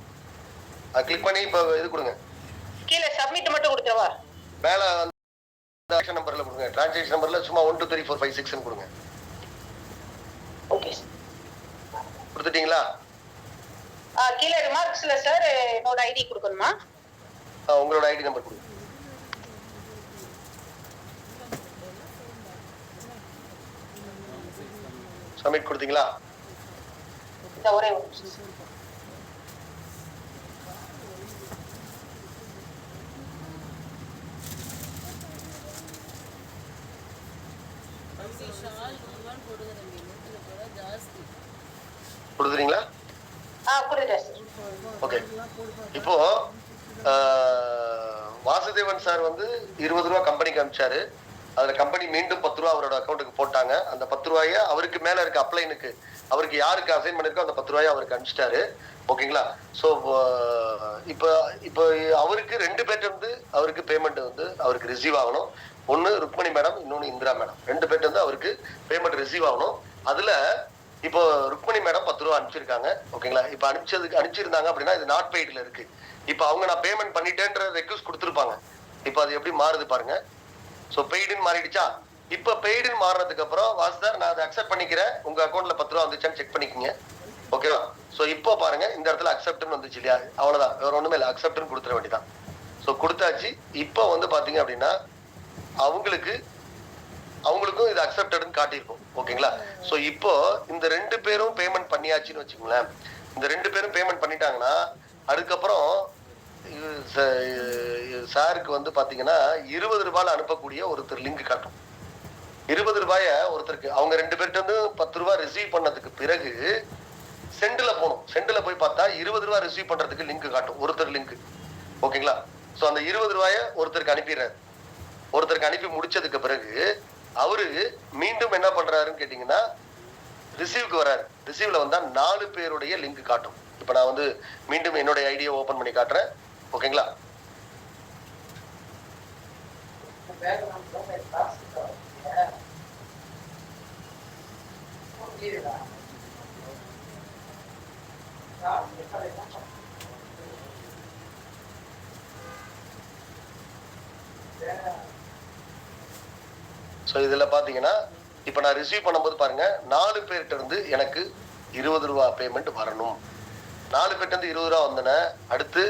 அதை கிளிக் பண்ணி இப்போ இது கொடுங்க. கீழே சப்மிட் மட்டும் கொடுத்துறவா? மேல அந்த ஆக்ஷன் நம்பர்ல கொடுங்க. டிரான்சாக்ஷன் நம்பர்ல சும்மா 1 2 3 4 5 6 ன்னு கொடுங்க. Okay sir. கொடுத்துட்டீங்களா? கீழே ரிமார்க்ஸ்ல சார் என்னோட ஐடி கொடுக்கணுமா? உங்களோட ஐடி நம்பர் கொடுங்க. சப்மிட் கொடுத்தீங்களா? இந்த ஒரே ஒரு நிமிஷம். கொடுத்துறீங்களா? கொடுத்துட்டேன் சார். ஓகே. இப்போ வாசுதேவன் சார் வந்து 20 ரூபா கம்பெனிக்கு அனுப்பிச்சாரு. அதுல கம்பெனி மீண்டும் 10 ரூபா அவரோட அக்கௌண்ட்டுக்கு போட்டாங்க. அந்த 10 ரூபாய அவருக்கு மேல இருக்க அப்ளைனுக்கு, அவருக்கு யாருக்கு அசைன் பண்ணிருக்கோ அந்த 10 ரூபாய அவருக்கு அனுப்பிச்சிட்டாரு. ஓகேங்களா? ஸோ இப்போ இப்போ அவருக்கு 2 பேர்ட்ட இருந்து அவருக்கு பேமெண்ட் வந்து அவருக்கு ரிசீவ் ஆகணும். ஒன்னு ருக்மணி மேடம், இன்னொன்னு இந்திரா மேடம். 2 பேர்ட்ட இருந்து அவருக்கு பேமெண்ட் ரிசீவ் ஆகணும். அதுல இப்போ ருக்மணி மேடம் 10 ரூபா அனுப்பிச்சிருக்காங்க. ஓகேங்களா? இப்போ அனுப்பிச்சிருந்தாங்க அப்படின்னா இது நாட் பெய்ட்ல இருக்கு. இப்போ அவங்க நான் பேமெண்ட் பண்ணிட்டேன்ற ரெக்வஸ்ட் கொடுத்துருப்பாங்க. இப்போ அது எப்படி மாறுது பாருங்க. ஸோ பெய்டுன்னு மாறிடுச்சா? இப்போ பெய்டுன்னு மாறினதுக்கு அப்புறம் வாசுதார் நான் அதை அக்செப்ட் பண்ணிக்கிறேன், உங்க அக்கௌண்ட்ல 10 ரூபா வந்துச்சான்னு செக் பண்ணிக்கோங்க. ஓகேவா? ஸோ இப்போ பாருங்க, இந்த இடத்துல அக்செப்ட்னு வந்துச்சு இல்லையா? அவ்வளவுதான், வேற ஒண்ணுமே இல்லை. அக்செப்ட்னு கொடுத்துட வேண்டியதான். ஸோ கொடுத்தாச்சு. இப்போ வந்து பாத்தீங்க அப்படின்னா அவங்களுக்கும் இது அக்செப்டட்னு காட்டியிருக்கும். ஓகேங்களா? ஸோ இப்போ இந்த 2 பேரும் பேமெண்ட் பண்ணியாச்சுன்னு வச்சுக்கோங்களேன். இந்த 2 பேரும் பேமெண்ட் பண்ணிட்டாங்கன்னா அதுக்கப்புறம் சாருக்கு வந்து பாத்தீங்கன்னா 20 ரூபாயில அனுப்பக்கூடிய ஒருத்தர் லிங்க் காட்டும். 20 ரூபாய ஒருத்தருக்கு அவங்க 2 பேர்ட்ட இருந்து 10 ரூபாய் ரிசீவ் பண்ணதுக்கு பிறகு சென்ட்ல போகணும். சென்ட்ல போய் பார்த்தா 20 ரூபாய் ரிசீவ் பண்றதுக்கு லிங்க் காட்டும், ஒருத்தர் லிங்க். ஓகேங்களா? ஸோ அந்த 20 ரூபாய ஒருத்தருக்கு அனுப்பிடுறாரு. ஒருத்தருக்கு அனுப்பி முடிச்சதுக்கு பிறகு அவரு மீண்டும் என்ன பண்றாருன்னு கேட்டீங்கன்னா ரிசீவ்க்கு வராரு. ரிசீவ்ல வந்தா 4 பேருடைய லிங்க் காட்டும். இப்ப நான் வந்து மீண்டும் என்னுடைய ஐடியை ஓபன் பண்ணி காட்டுறேன். ஓகேங்களா? ஸோ இதுல பாத்தீங்கன்னா இப்ப நான் ரிசீவ் பண்ணும்போது பாருங்க 4 பேர்கிட்ட இருந்து எனக்கு 20 ரூபா பேமெண்ட் வரணும். 4 பேர்கிட்ட இருந்து 20 ரூபா வந்தன. அடுத்து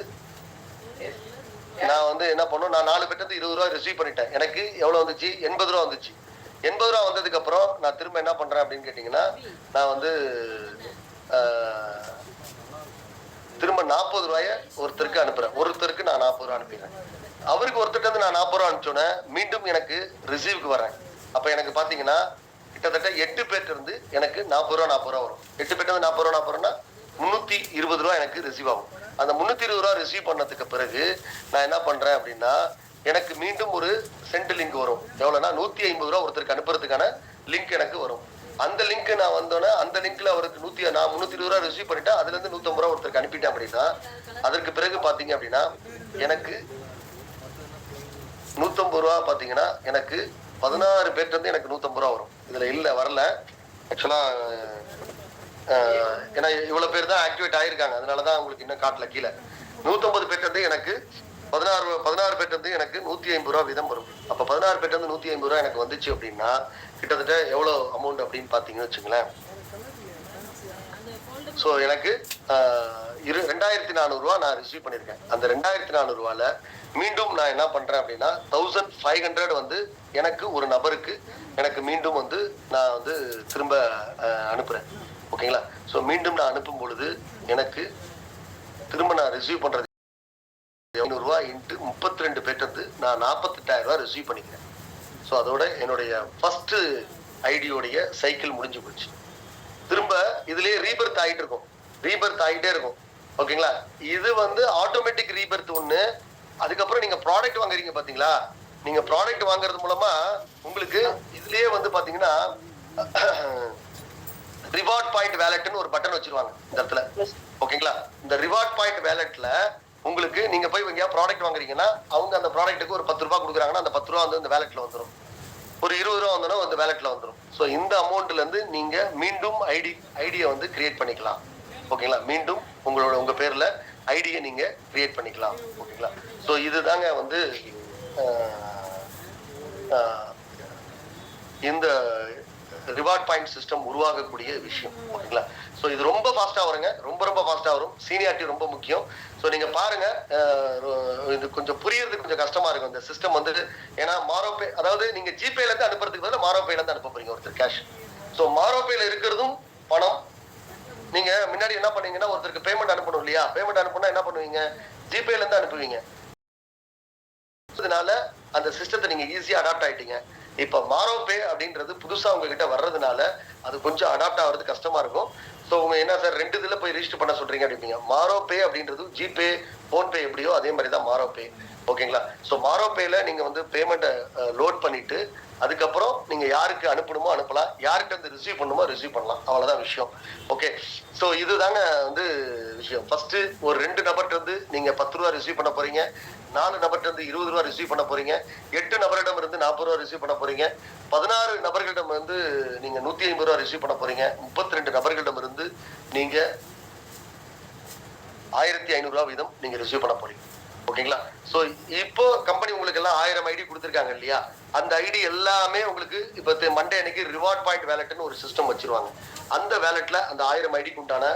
நான் வந்து என்ன பண்ணும், நான் 4 பேர்கிட்ட இருந்து 20 ரூபா ரிசீவ் பண்ணிட்டேன். எனக்கு எவ்வளவு வந்துச்சு? 80 ரூபா வந்துச்சு. 80 ரூபா வந்ததுக்கு அப்புறம் நான் திரும்ப என்ன பண்றேன் அப்படின்னு கேட்டீங்கன்னா, நான் வந்து திரும்ப 40 ரூபாய ஒருத்தருக்கு அனுப்புறேன். ஒருத்தருக்கு நான் 40 ரூபா அனுப்பிடுறேன். அவருக்கு ஒருத்தருக்கு வந்து நான் 40 ரூபா அனுப்பிச்சோன்னே மீண்டும் எனக்கு ரிசீவுக்கு வரேன். அப்ப எனக்கு பாத்தீங்கன்னா கிட்டத்தட்ட 8 பேர்ட்ட இருந்து எனக்கு 40 ரூபா வரும். 8 பேர்ட்ட இருந்து 40 ரூபா 320 ரூபா எனக்கு ரிசீவ் ஆகும். அந்த 320 ரூபா ரிசீவ் பண்ணதுக்கு பிறகு நான் என்ன பண்றேன் அப்படின்னா, எனக்கு மீண்டும் ஒரு சென்ட் லிங்க் வரும். எவ்வளவுனா 150 ரூபா ஒருத்தருக்கு அனுப்புறதுக்கான லிங்க் எனக்கு வரும். அந்த லிங்க் நான் வந்தோன்னே அந்த லிங்க்ல அவருக்கு நான் 320 ரூபா ரிசீவ் பண்ணிட்டேன். அதுல இருந்து 150 ரூபா ஒருத்தருக்கு அனுப்பிட்டேன் அப்படின்னா, அதற்கு பிறகு பாத்தீங்க அப்படின்னா எனக்கு 150 ரூபா பாத்தீங்கன்னா எனக்கு 16 பேர்ட்ட இருந்து எனக்கு 150 ரூபா வரும். இதுல இல்ல வரல ஆக்சுவலா, ஏன்னா இவ்வளவு பேர் தான் ஆக்டிவேட் ஆயிருக்காங்க. அதனாலதான் உங்களுக்கு இன்னும் காட்டல. கீழே 150 பேர்ட்ட இருந்து எனக்கு 16 பேர்ட்ட இருந்து எனக்கு 150 ரூபா வீதம் வரும். அப்ப 16 பேர்ட்ட இருந்து 150 ரூபா எனக்கு வந்துச்சு அப்படின்னா கிட்டத்தட்ட எவ்வளவு அமௌண்ட் அப்படின்னு பாத்தீங்கன்னு வச்சுங்களேன். சோ எனக்கு 2400 ரூபா நான் ரிசீவ் பண்ணிருக்கேன். அந்த 2400 ரூபால மீண்டும் நான் என்ன பண்றேன் அப்படின்னா 1500 வந்து எனக்கு ஒரு நபருக்கு எனக்கு மீண்டும் வந்து நான் வந்து திரும்ப அனுப்புறேன். ஓகேங்களா? சோ மீண்டும் நான் அனுப்பும் பொழுது எனக்கு திரும்ப நான் ரிசீவ் பண்றது 500 ரூபாய் இன்ட்டு 32 பேர்ட்டு நான் 48,000 ரூபாய் ரிசீவ் பண்ணிக்கிறேன். ஸோ அதோட என்னுடைய ஃபர்ஸ்ட் ஐடியோடைய சைக்கிள் முடிஞ்சு போச்சு. திரும்ப இதுலயே ரீபர்த் ஆகிட்டு இருக்கும், ரீபர்த் ஆகிட்டே இருக்கும். ஓகேங்களா? இது வந்து ஆட்டோமேட்டிக் ரீபர்த் ஒண்ணு. அதுக்கப்புறம் நீங்க ப்ராடக்ட் வாங்குறீங்க பாத்தீங்களா, நீங்க ப்ராடக்ட் வாங்குறது மூலமா உங்களுக்கு இதுலயே வந்து பாத்தீங்கன்னா ரிவார்ட் பாயிண்ட் வேலட்னு ஒரு பட்டன் வச்சிருவாங்க இந்த இடத்துல. ஓகேங்களா? இந்த ரிவார்ட் பாயிண்ட் வேலட்ல உங்களுக்கு நீங்க போய் எங்கேயா ப்ராடக்ட் வாங்குறீங்கன்னா அவங்க அந்த ப்ராடக்ட்டுக்கு ஒரு 10 ரூபாய் கொடுக்குறாங்கன்னா அந்த 10 ரூபா வந்து இந்த வேலட்ல வந்துடும். ஒரு 20 ரூபா வந்தோன்னா அந்த வேலட்ல வந்துடும். ஸோ இந்த அமௌண்ட்ல இருந்து நீங்க மீண்டும் ஐடியை வந்து கிரியேட் பண்ணிக்கலாம். ஓகேங்களா? மீண்டும் உங்க பேர்ல ஐடியை நீங்க கிரியேட் பண்ணிக்கலாம். ஓகேங்களா? ஸோ இதுதாங்க வந்து இந்த ரிவார்ட் பாயிண்ட் சிஸ்டம் உருவாகக்கூடிய விஷயம். ஓகேங்களா? ஸோ இது ரொம்ப ஃபாஸ்டா வருங்க, ரொம்ப ஃபாஸ்டா வரும். சீனியாரிட்டி ரொம்ப முக்கியம். ஸோ நீங்க பாருங்க, இது கொஞ்சம் புரியறதுக்கு கொஞ்சம் கஷ்டமா இருக்கும் இந்த சிஸ்டம் வந்து. ஏன்னா மாரோபே, அதாவது நீங்க ஜிபேல இருந்து அனுப்புறதுக்கு பதிலாக மாரோபேல இருந்து அனுப்ப போறீங்க ஒருத்தர் கேஷ். ஸோ மாரோபேல இருக்கிறதும் பணம். நீங்க முன்னாடி என்ன பண்ணீங்கன்னா ஒருத்தருக்கு பேமெண்ட் அனுப்பணும் இல்லையா? பேமெண்ட் அனுப்புனா என்ன பண்ணுவீங்க? ஜிபேல இருந்து அனுப்புவீங்க. அதனால அந்த சிஸ்டத்தை நீங்க ஈஸியா அடாப்ட் ஆயிட்டீங்க. இப்ப மாரோபே அப்படின்றது புதுசா உங்ககிட்ட வர்றதுனால அது கொஞ்சம் அடாப்ட் ஆகிறது கஷ்டமா இருக்கும். ஸோ உங்க என்ன சார் 2 இதுல போய் ரிஜிஸ்டர் பண்ண சொல்றீங்க அப்படிப்பீங்க. மாரோபே அப்படின்றது ஜிபே, போன்பே எப்படியோ அதே மாதிரி தான் மாரோபே. ஓகேங்களா? ஸோ மாரோபேல நீங்க வந்து பேமெண்ட்டை லோட் பண்ணிட்டு அதுக்கப்புறம் நீங்க யாருக்கு அனுப்பணுமோ அனுப்பலாம், யார்கிட்ட இருந்து ரிசீவ் பண்ணுமோ ரிசீவ் பண்ணலாம். அவ்வளவுதான் விஷயம். ஓகே, ஸோ இதுதாங்க வந்து விஷயம். ஃபர்ஸ்ட் ஒரு 2 நபர்கிட்ட இருந்து நீங்க 10 ரூபா ரிசீவ் பண்ண போறீங்க, 4 நபர்கிட்ட இருந்து 20 ரூபா ரிசீவ் பண்ண போறீங்க, 8 நபரிடம் இருந்து 40 ரூபா ரிசீவ் பண்ண போறீங்க, 16 நபர்களிடம் வந்து நீங்க 150 ரூபா ரிசீவ் பண்ண போறீங்க, 32 நபர்களிடம் இருந்து நீங்க 1500 ரூபா வீதம் நீங்க ரிசீவ் பண்ண போறீங்க. ஓகேங்களா? சோ இப்போ கம்பெனி உங்களுக்கு எல்லாம் 1000 ஐடி கொடுத்துருக்காங்க இல்லையா? அந்த ஐடி எல்லாமே உங்களுக்கு இப்ப மண்டே அன்னைக்கு ரிவார்ட் பாயிண்ட் வேலட்னு ஒரு சிஸ்டம் வச்சிருவாங்க. அந்த வேலட்ல அந்த 1000 ஐடிக்கு உண்டான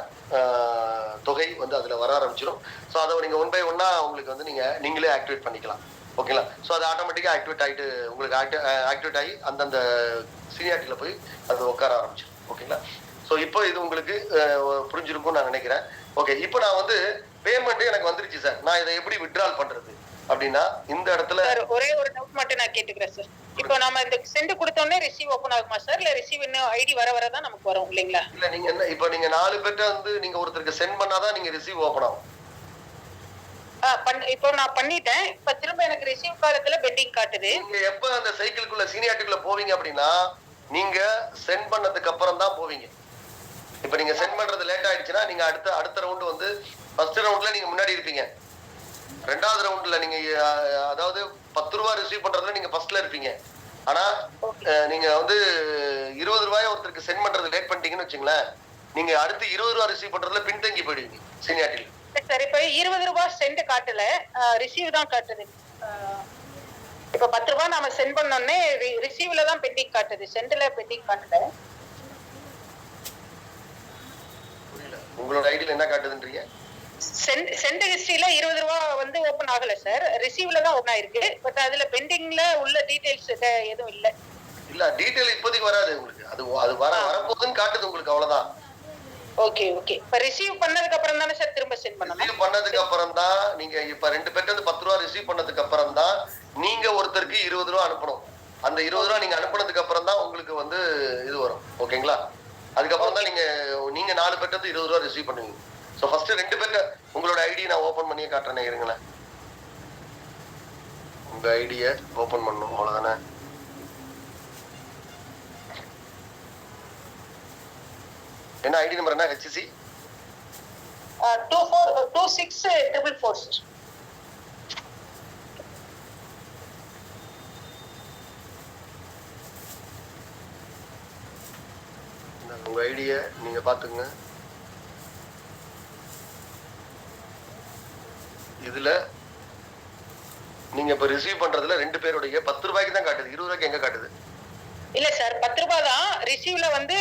தொகை வந்து அதுல வர ஆரம்பிச்சிடும். ஸோ அதை நீங்க 1 by 1 உங்களுக்கு வந்து நீங்களே ஆக்டிவேட் பண்ணிக்கலாம். ஓகேங்களா? ஸோ அது ஆட்டோமேட்டிக்கா ஆக்டிவேட் ஆகிட்டு உங்களுக்கு ஆக்டிவேட் ஆகி அந்தந்த சீனியாரிட்டியில போய் அது உட்கார ஆரம்பிச்சிடும். ஓகேங்களா? ஸோ இப்போ இது உங்களுக்கு புரிஞ்சிருக்கும்னு நான் நினைக்கிறேன். ஓகே, இப்போ நான் வந்து பேமெண்ட் எனக்கு வந்துருச்சு சார், நான் இதை எப்படி வித்ட்ரால் பண்றது அப்படின்னா இந்த இடத்துல ஒரே ஒரு டவுட் மட்டும் நான் கேட்டுக்கிறேன் சார். இப்போ நம்ம இந்த சென்ட் கொடுத்தோடனே ரிசீவ் ஓபன் ஆகுமா சார், இல்ல ரிசீவ் இன்னும் ஐடி வர தான் நமக்கு வரும் இல்லைங்களா? இல்ல, நீங்க என்ன இப்போ நீங்க 4 பேர்ட்ட வந்து நீங்க ஒருத்தருக்கு சென்ட் பண்ணாதான் நீங்க ரிசீவ் ஓபன் ஆகும். இப்போ நான் பண்ணிட்டேன், இப்ப திரும்ப எனக்கு ரிசீவ் காலத்துல பெண்டிங் காட்டுது. நீங்க எப்ப அந்த சைக்கிள்குள்ள சீனியாரிட்டிக்குள்ள போவீங்க அப்படின்னா நீங்க சென்ட் பண்ணதுக்கு அப்புறம் தான் போவீங்க. இப்ப நீங்க சென்ட் பண்றது லேட் ஆயிடுச்சுன்னா நீங்க அடுத்த ரவுண்ட் வந்து ஃபர்ஸ்ட் ரவுண்ட்ல நீங்க முன்னாடி இருப்பீங்க. 2வது ரவுண்ட்ல நீங்க அதாவது 10 ரூபா ரிசீவ் பண்றதுல நீங்க ஃபர்ஸ்ட்ல இருப்பீங்க. ஆனா நீங்க வந்து 20 ரூபாய் ஒருத்தருக்கு சென்ட் பண்றது லேட் பண்ணிட்டீங்கன்னு வச்சுங்களேன், நீங்க அடுத்து 20 ரூபா ரிசீவ் பண்றதுல பின்தங்கி போயிடுவீங்க சீனியாரிட்டில. சரி, இப்ப 20 ரூபாய் சென்ட் காட்டல, ரிசீவ் தான் காட்டுது. இப்ப 10 ரூபாய் நாம சென்ட் பண்ணோடனே ரிசீவ்ல தான் பெண்டிங் காட்டுது, சென்ட்ல பெண்டிங் காட்டல. புரியல, உங்களோட ஐடியில என்ன காட்டுதுன்றீங்க? சென்ட் ஹிஸ்டரியில 20 ரூபாய் வந்து ஓபன் ஆகல சார், ரிசீவ்ல தான் ஓபன் ஆயிருக்கு. பட் அதுல பெண்டிங்ல உள்ள டீடைல்ஸ் எதுவும் இல்ல. இல்ல, டீடைல் இப்போதைக்கு வராது உங்களுக்கு. அது வரப்போகுதுன்னு காட்டுது உங்களுக்கு, அவ்வளவுதான். Okay okay. இப்ப ரிசீவ் பண்ணதுக்கு அப்புறம் தானே சார் திரும்ப சென்ட் பண்ணணும்? ரிசீவ் பண்ணதுக்கு அப்புறம் தான் நீங்க இப்ப 2 பேர்ட்ட இருந்து 10 ரூபாய் ரிசீவ் பண்ணதுக்கு அப்புறம் தான் நீங்க ஒருத்தருக்கு 20 ரூபாய் அனுப்பணும். அந்த 20 ரூபாய் நீங்க அனுப்புனதுக்கு அப்புறம் தான் உங்களுக்கு வந்து இது வரும். ஓகேங்களா? அதுக்கப்புறம் தான் நீங்க 4 பேர்ட்ட இருந்து 20 ரூபாய் ரிசீவ் பண்ணுவீங்க. சோ ஃபர்ஸ்ட் 2 பேர்ட்ட உங்களோட ஐடி நான் ஓபன் பண்ணியே காட்டுறேன், இருங்களேன். உங்க ஐடியை ஓபன் பண்ணணும், அவ்வளவுதானே? என்ன ஐடி நம்பர் என்ன? HC 242644 sir. உங்க ஐடியை நீங்க பாத்துங்க. இதுல நீங்க இப்ப ரிசீவ் பண்றதுல 2 பேருடைய 10 ரூபாய்க்கு தான் காட்டுது, 20 ரூபாய்க்கு எங்க காட்டுது? இல்ல சார், 10 ரூபாய் தான் ரிசீவ்ல வந்து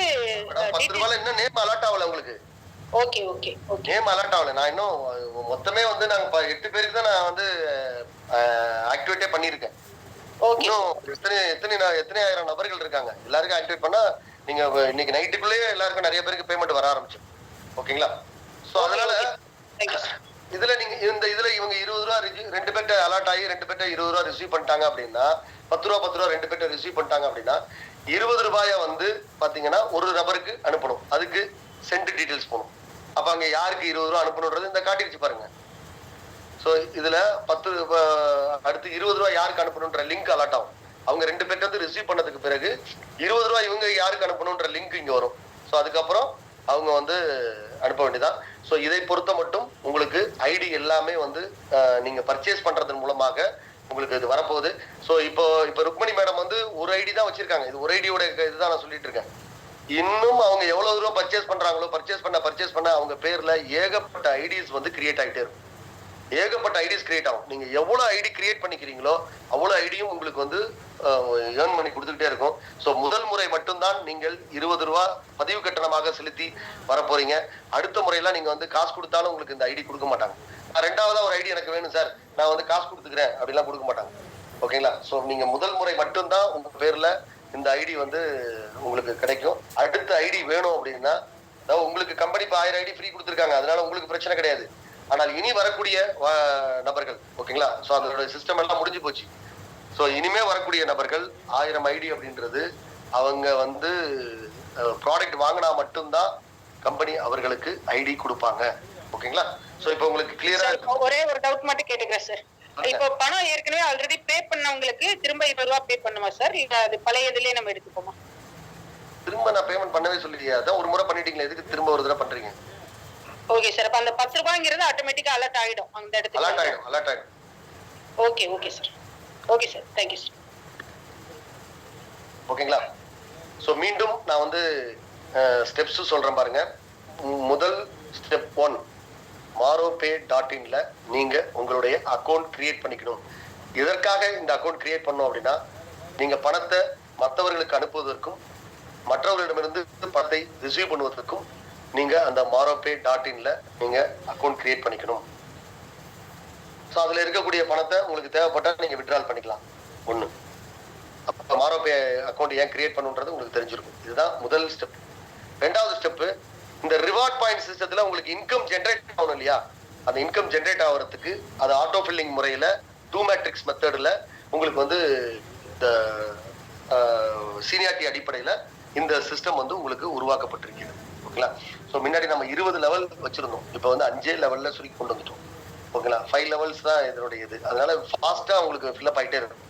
10 ரூபாய்ல இன்னும் நேம் அலர்ட் ஆகல உங்களுக்கு. Okay okay okay. Name alert ஆகல. நான் இன்னும் மொத்தமே வந்து நாங்க 8 பேருக்கு தான் நான் வந்து ஆக்டிவேட்டே பண்ணிருக்கேன். ஓகே. இன்னும் எத்தனை ஆயிரம் நபர்கள் இருக்காங்க, எல்லாருக்கும் ஆக்டிவேட் பண்ணா நீங்க இன்னைக்கு நைட்டுக்குள்ளேயே எல்லாருக்கும் நிறைய பேருக்கு பேமெண்ட் வர ஆரம்பிச்சு. ஓகேங்களா? சோ அதனால இதுல நீங்க இதுல இவங்க 20 ரூபாய் 2 பேர்ட்ட அலர்ட் ஆகி 2 பேர்ட்ட 20 ரூபாய் ரிசீவ் பண்ணிட்டாங்க அப்படின்னா, 10 ரூபாய் 2 பேர்ட்ட ரிசீவ் பண்ணிட்டாங்க அப்படின்னா 20 ரூபாயை வந்து பாத்தீங்கன்னா ஒரு நபருக்கு அனுப்பணும். அதுக்கு சென்ட் டீடைல்ஸ் போகணும். அப்ப அங்க யாருக்கு 20 ரூபாய் அனுப்பணும்ன்றது இந்த காட்டிடுச்சு பாருங்க. சோ இதுல 10 அடுத்து 20 ரூபாய் யாருக்கு அனுப்பணும்ன்ற லிங்க் அலர்ட் ஆகும். அவங்க 2 பேர்ட்ட வந்து ரிசீவ் பண்ணதுக்கு பிறகு 20 ரூபாய் இவங்க யாருக்கு அனுப்பணும்ன்ற லிங்க் இங்க வரும். சோ அதுக்கப்புறம் அவங்க வந்து அனுப்ப வேண்டியதான். ஸோ இதை பொறுத்த மட்டும் உங்களுக்கு ஐடி எல்லாமே வந்து நீங்க பர்ச்சேஸ் பண்றதன் மூலமாக உங்களுக்கு இது வரப்போகுது. ஸோ இப்போ ருக்மணி மேடம் வந்து ஒரு ஐடி தான் வச்சிருக்காங்க. இது ஒரு ஐடியோட இதுதான் நான் சொல்லிட்டு இருக்கேன். இன்னும் அவங்க எவ்வளவு தூரம் பர்ச்சேஸ் பண்றாங்களோ, பர்ச்சேஸ் பண்ண அவங்க பேர்ல ஏகப்பட்ட ஐடிஸ் வந்து கிரியேட் ஆகிட்டே இருக்கும். ஏகப்பட்ட ஐடிஸ் கிரியேட் ஆகும். நீங்க எவ்வளவு ஐடி கிரியேட் பண்ணிக்கிறீங்களோ அவ்வளவு ஐடியும் உங்களுக்கு வந்து ஏர்ன் பண்ணி கொடுத்துக்கிட்டே இருக்கும். ஸோ முதல் முறை மட்டும்தான் நீங்கள் 20 ரூபாய் பதிவு கட்டணமாக செலுத்தி வரப்போறீங்க. அடுத்த முறையெல்லாம் நீங்க வந்து காசு கொடுத்தாலும் உங்களுக்கு இந்த ஐடி கொடுக்க மாட்டாங்க. ரெண்டாவதா ஒரு ஐடி எனக்கு வேணும் சார், நான் வந்து காசு கொடுத்துக்கிறேன் அப்படிலாம் கொடுக்க மாட்டாங்க. ஓகேங்களா? ஸோ நீங்க முதல் முறை மட்டும்தான் உங்க பேர்ல இந்த ஐடி வந்து உங்களுக்கு கிடைக்கும். அடுத்த ஐடி வேணும் அப்படின்னா, அதாவது உங்களுக்கு கம்பெனி இப்போ 1000 ஐடி ஃப்ரீ கொடுத்துருக்காங்க, அதனால உங்களுக்கு பிரச்சனை கிடையாது. ஆனால் இனி வரக்கூடிய நபர்கள், ஓகேங்களா, ஸோ அதோட சிஸ்டம் எல்லாம் முடிஞ்சு போச்சு. ஸோ இனிமே வரக்கூடிய நபர்கள் 1000 ஐடி அப்படின்றது அவங்க வந்து ப்ராடக்ட் வாங்கினா மட்டும்தான் கம்பெனி அவர்களுக்கு ஐடி கொடுப்பாங்க. ஓகேங்களா? ஸோ இப்போ உங்களுக்கு கிளியரா ஒரே ஒரு டவுட் மட்டும் கேட்டுக்கிறேன் சார். இப்போ பணம் ஏற்கனவே ஆல்ரெடி பே பண்ணவங்களுக்கு திரும்ப 20 ரூபாய் பே பண்ணுமா சார், இல்ல அது பழைய இதுலயே நம்ம எடுத்துப்போமா? திரும்ப நான் பேமெண்ட் பண்ணவே சொல்லியா? அதான் ஒரு முறை பண்ணிட்டீங்களா, எதுக்கு திரும்ப ஒரு தடவை பண்றீங்க? Okay sir. அப்ப அந்த 10 ரூபாய்ங்கிறது ஆட்டோமேட்டிக்கா அலர்ட் ஆயிடும் அந்த இடத்துல. அலர்ட் ஆயிடும். Okay okay sir. Okay sir, thank you sir. ஓகேங்களா? ஸோ மீண்டும் நான் வந்து ஸ்டெப்ஸ் சொல்றேன் பாருங்க. முதல் ஸ்டெப் 1, maropay.inல நீங்க உங்களுடைய அக்கௌண்ட் கிரியேட் பண்ணிக்கணும். இதற்காக இந்த அக்கௌண்ட் கிரியேட் பண்ணோம் அப்படின்னா, நீங்க பணத்தை மற்றவர்களுக்கு அனுப்புவதற்கும் மற்றவர்களிடமிருந்து பணத்தை ரிசீவ் பண்ணுவதற்கும் நீங்க அந்த maropay.inல நீங்க அக்கௌண்ட் கிரியேட் பண்ணிக்கணும். ஸோ அதுல இருக்கக்கூடிய பணத்தை உங்களுக்கு தேவைப்பட்டா நீங்க வித்ட்ரால் பண்ணிக்கலாம். 1. அப்ப maropay அக்கௌண்ட் ஏன் கிரியேட் பண்ணுன்றது உங்களுக்கு தெரிஞ்சிருக்கும். இதுதான் முதல் ஸ்டெப். ரெண்டாவது ஸ்டெப், இந்த ரிவார்ட் பாயிண்ட் சிஸ்டத்துல உங்களுக்கு இன்கம் ஜென்ரேட் ஆகணும் இல்லையா? அந்த இன்கம் ஜென்ரேட் ஆகிறதுக்கு அது ஆட்டோ ஃபில்லிங் முறையில 2 மேட்ரிக்ஸ் மெத்தட்ல உங்களுக்கு வந்து இந்த சீனியாரிட்டி அடிப்படையில இந்த சிஸ்டம் வந்து உங்களுக்கு உருவாக்கப்பட்டிருக்கிறது. ஓகேங்களா? ஸோ முன்னாடி நம்ம 20 லெவல் வச்சிருந்தோம், இப்போ வந்து 5 லெவல்ல சுருக்கி கொண்டு வந்துட்டோம். ஓகேங்களா? 5 லெவல்ஸ் தான் இதனுடைய இது. அதனால ஃபாஸ்டா உங்களுக்கு ஃபில்அப் ஆகிட்டே இருக்கும்.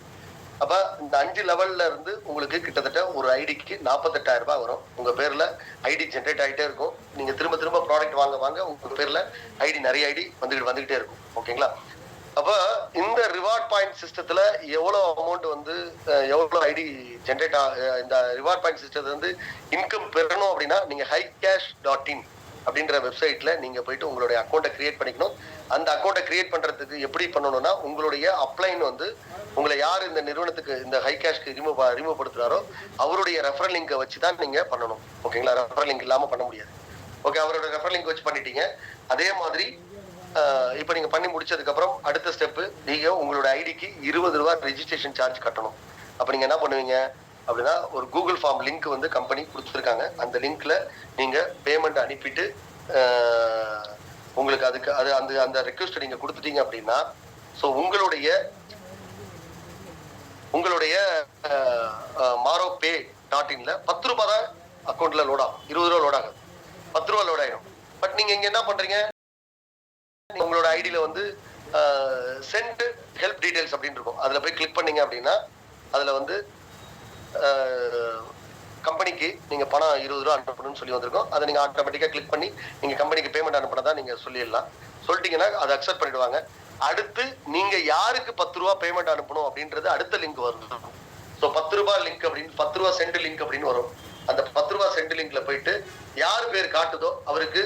அப்ப இந்த 5 லெவல்ல இருந்து உங்களுக்கு கிட்டத்தட்ட ஒரு ஐடிக்கு 48,000 ரூபாய் வரும். உங்க பேர்ல ஐடி ஜென்ரேட் ஆகிட்டே இருக்கும். நீங்க திரும்ப திரும்ப ப்ராடக்ட் வாங்க உங்க பேர்ல ஐடி, நிறைய ஐடி வந்துகிட்டே இருக்கும். ஓகேங்களா? அப்ப இந்த ரிவார்ட் பாயிண்ட் சிஸ்டத்துல எவ்வளவு அமௌண்ட் வந்து எவ்வளவு ஐடி ஜென்ரேட் இந்த ரிவார்ட் பாயிண்ட் சிஸ்டத்துல இருந்து இன்கம் பெறணும் அப்படின்னா, நீங்க hicash.in அப்படின்ற வெப்சைட்ல நீங்க போயிட்டு உங்களுடைய அக்கௌண்ட்டை கிரியேட் பண்ணிக்கணும். அந்த அக்கௌண்ட்டை கிரியேட் பண்றதுக்கு எப்படி பண்ணணும்னா, உங்களுடைய அப்ளைன் வந்து உங்களை யார் இந்த நிறுவனத்துக்கு இந்த ஹை கேஷ்க்கு ரிமூவ் படுத்துறாரோ அவருடைய ரெஃபரல் லிங்கை வச்சு தான் நீங்க பண்ணணும். ஓகேங்களா? ரெஃபரல் லிங்க் இல்லாம பண்ண முடியாது. ஓகே, அவரோட ரெஃபரல் லிங்க் வச்சு பண்ணிட்டீங்க. அதே மாதிரி இப்போ நீங்க பண்ணி முடிச்சதுக்கு அப்புறம் அடுத்த ஸ்டெப், நீங்க உங்களோட ஐடிக்கு 20 ரூபாய் ரெஜிஸ்ட்ரேஷன் சார்ஜ் கட்டணும். அப்ப நீங்க என்ன பண்ணுவீங்க அப்படின்னா, ஒரு கூகுள் ஃபார்ம் லிங்க் வந்து கம்பெனி கொடுத்துருக்காங்க. அந்த லிங்க்ல நீங்க பேமெண்ட் அனுப்பிட்டு உங்களுக்கு அதுக்கு அது அந்த அந்த ரெக்வஸ்ட் நீங்க கொடுத்துட்டீங்க அப்படின்னா, ஸோ உங்களுடைய MaroPay.inல 10 ரூபாய் தான் அக்கௌண்ட்ல லோட் ஆகும். 20 ரூபா லோட் ஆகும், 10 ரூபா லோட் ஆயிடும். பட் நீங்க இங்க என்ன பண்றீங்க, உங்களோட ஐடியில வந்து சென்ட் ஹெல்ப் டீடைல்ஸ் அப்படின்னு இருக்கும். அதுல போய் கிளிக் பண்ணீங்க அப்படின்னா அதுல வந்து கம்பெனிக்கு நீங்க பணம் 20 ரூபா அனுப்பணும்னு சொல்லி வந்திருக்கோம். அதை நீங்க ஆட்டோமேட்டிக்கா கிளிக் பண்ணி நீங்க கம்பெனிக்கு பேமெண்ட் அனுப்பினதா நீங்க சொல்லிடலாம். சொல்லிட்டீங்கன்னா அதை அக்செப்ட் பண்ணிடுவாங்க. அடுத்து நீங்க யாருக்கு 10 ரூபா பேமெண்ட் அனுப்பணும் அப்படின்றது அடுத்த லிங்க் வரும். ஸோ 10 ரூபாய் லிங்க் அப்படின்னு 10 ரூபா சென்ட் லிங்க் அப்படின்னு வரும். அந்த 10 ரூபா சென்ட் லிங்க்ல போயிட்டு யார் பேர் காட்டுதோ அவருக்கு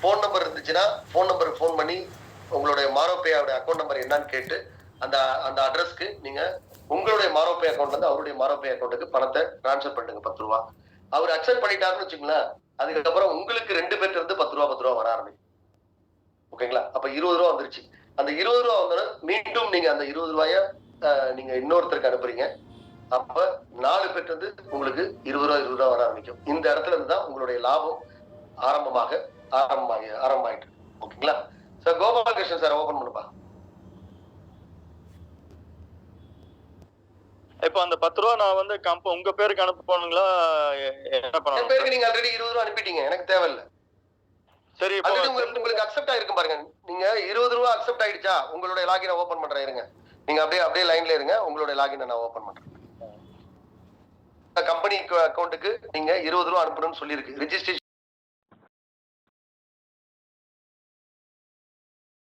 ஃபோன் நம்பர் இருந்துச்சுன்னா ஃபோன் நம்பருக்கு ஃபோன் பண்ணி உங்களுடைய MaroPay அக்கௌண்ட் நம்பர் என்னன்னு கேட்டு அந்த அந்த அட்ரஸ்க்கு நீங்க உங்களுடைய MaroPay அக்கௌண்ட்ல இருந்து அவருடைய MaroPay அக்கௌண்ட்டுக்கு பணத்தை டிரான்ஸ்ஃபர் பண்ணுங்க 10 ரூபா. அவர் அக்செப்ட் பண்ணிட்டாருன்னு வச்சுங்களேன், அதுக்கப்புறம் உங்களுக்கு 2 பேர்ல இருந்து 10 ரூபா வர ஆரம்பிக்கும். ஓகேங்களா? அப்ப 20 ரூபா வந்துருச்சு. அந்த 20 ரூபா வந்தோன்னா மீண்டும் நீங்க அந்த 20 ரூபாய நீங்க இன்னொருத்தருக்கு அனுப்புறீங்க. அப்ப 4 பேர்ல இருந்து உங்களுக்கு 20 ரூபா வர ஆரம்பிக்கும். இந்த இடத்துல இருந்து தான் உங்களுடைய லாபம் ஆரம்பமாயிட்டு. ஓகேங்களா? சார் கோபாலகிருஷ்ணன் சார் ஓபன் பண்ணுப்பா. இப்போ அந்த 10 ரூபா நான் வந்து உங்க பேருக்கு அனுப்பணுங்களா? என்ன பண்ணணும்? என் பேருக்கு நீங்க ஆல்ரெடி 20 ரூபா அனுப்பிட்டீங்க, எனக்கு தேவையில்லை. சரி, இப்போ உங்களுக்கு அக்செப்ட் ஆயிருக்கும் பாருங்க. நீங்க 20 ரூபா அக்செப்ட் ஆயிடுச்சா, உங்களுடைய லாகினை ஓபன் பண்றேன் இருங்க. நீங்க அப்படியே லைன்ல இருங்க, உங்களுடைய லாகினை நான் ஓபன் பண்றேன். கம்பெனி அக்கௌண்ட்டுக்கு நீங்க 20 ரூபா அனுப்பணும்னு சொல்லியிருக்கு. ரெஜிஸ்ட்ரேஷன்